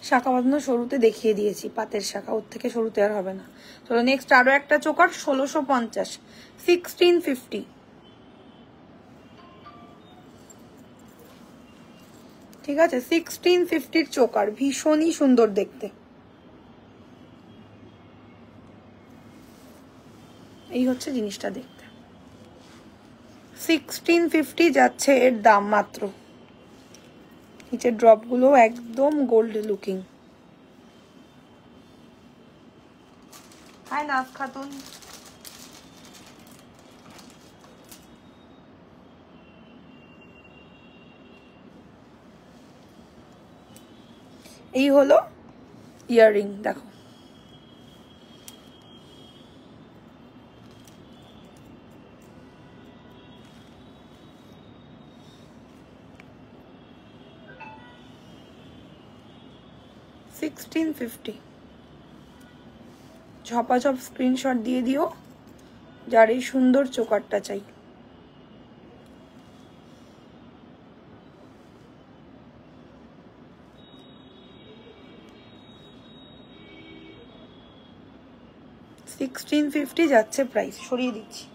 শাখা বাঁধানো সরুতে দেখিয়ে দিয়েছি, পাতের শাখা, ওর থেকে সরুতে আর হবে না। চলো নেক্সট আরো একটা চোকার, 1650, 1650, ঠিক আছে? 1650 চোকার, ভীষণই সুন্দর দেখতে। এই হচ্ছে জিনিসটা দেখতে, 1650 যাচ্ছে এর দাম মাত্র। নিচের ড্রপ গুলো একদম gold looking. Hi Naf Khatun, এই হলো ইয়াররিং, দেখো $1650, ঝপাঝপ স্ক্রিনশট দিয়ে দিও যার এই সুন্দর চোকারটা চাই। $1650 যাচ্ছে প্রাইস, সরিয়ে দিচ্ছি।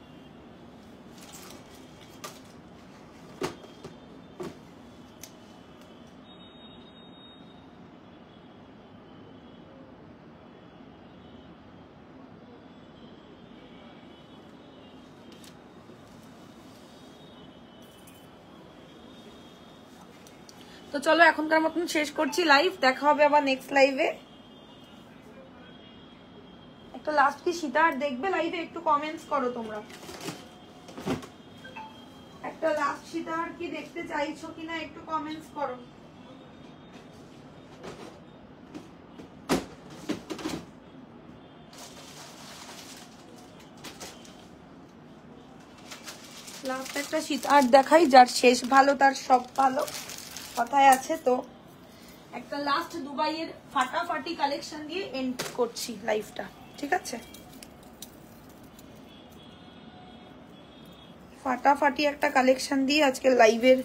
তো চলো এখনকার মতন শেষ করছি লাইভ, দেখা হবে আবার নেক্সট লাইভে। একটা লাস্ট কি সীতাহার দেখবে লাইভে? একটু কমেন্টস করো তোমরা, একটা লাস্ট সীতাহার কি দেখতে চাইছো কিনা একটু কমেন্টস করো। লাস্ট একটা সীতাহার দেখাই, যার শেষ ভালো তার সব ভালো, কথায় আছে তো। একটা লাস্ট দুবাইয়ের ফাটাফাটি কালেকশন দিয়ে এন্ড করছি লাইভটা, ঠিক আছে? ফাটাফাটি একটা কালেকশন দিয়ে আজকে লাইভের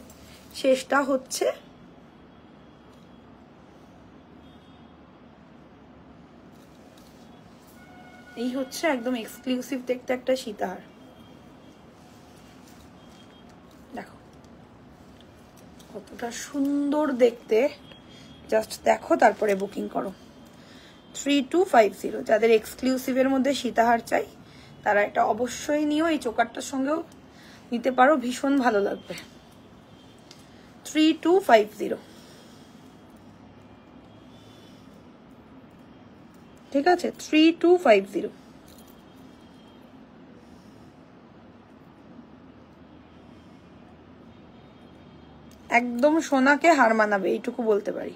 শেষটা হচ্ছে। এই হচ্ছে একদম এক্সক্লুসিভ দেখতে একটা সীতাহার, দেখো কতটা সুন্দর দেখতে, জাস্ট দেখো তারপরে বুকিং করো। 3250। যাদের এক্সক্লুসিভের মধ্যে সীতাহার চাই তারা এটা অবশ্যই নিও, এই চোকারটার সঙ্গেও নিতে পারো, ভীষণ ভালো লাগবে। 3250, ঠিক আছে? 3250। একদম সোনাকে হার মানাবে, এইটুকু বলতে পারি।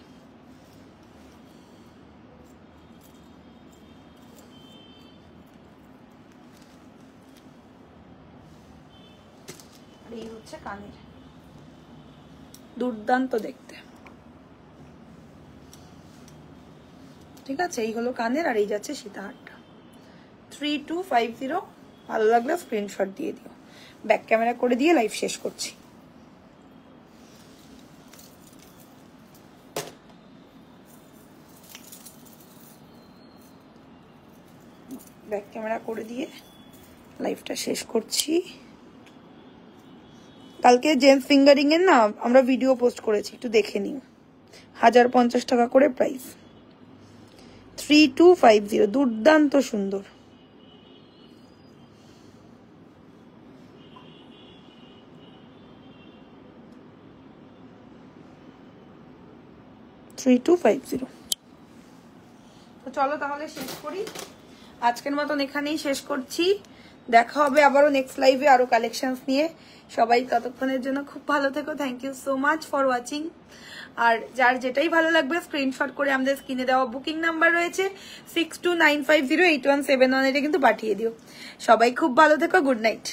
এই হচ্ছে কানের, দুর্দান্ত দেখতে, ঠিক আছে? এই হলো কানের, আর এই যাচ্ছে সীতাহারটা। 3250। ভালো লাগলে স্ক্রিনশট দিয়ে দিও। ব্যাক ক্যামেরা করে দিয়ে লাইভ শেষ করছি। ব্যাক ক্যামেরা করে দিয়ে লাইভটা শেষ করছি। কালকে জেন্টস ফিঙ্গারিং এর না আমরা ভিডিও পোস্ট করেছি, একটু দেখে নিও। 1050 টাকা করে প্রাইস। 3250, দুর্দান্ত সুন্দর। তো চলো তাহলে শেষ করি, আজকের মতন এখানেই শেষ করছি। দেখা হবে আবারও নেক্সট লাইভে আরো কালেকশনস নিয়ে। সবাই ততক্ষণের জন্য খুব ভালো থেকো। Thank you so much for watching. আর যার যেটাই ভালো লাগবে স্ক্রিনশট করে আমাদের স্ক্রিনে দেওয়া বুকিং নাম্বার রয়েছে 6295081718 কিন্তু পাঠিয়ে দিও। সবাই খুব ভালো থেকো। Good night.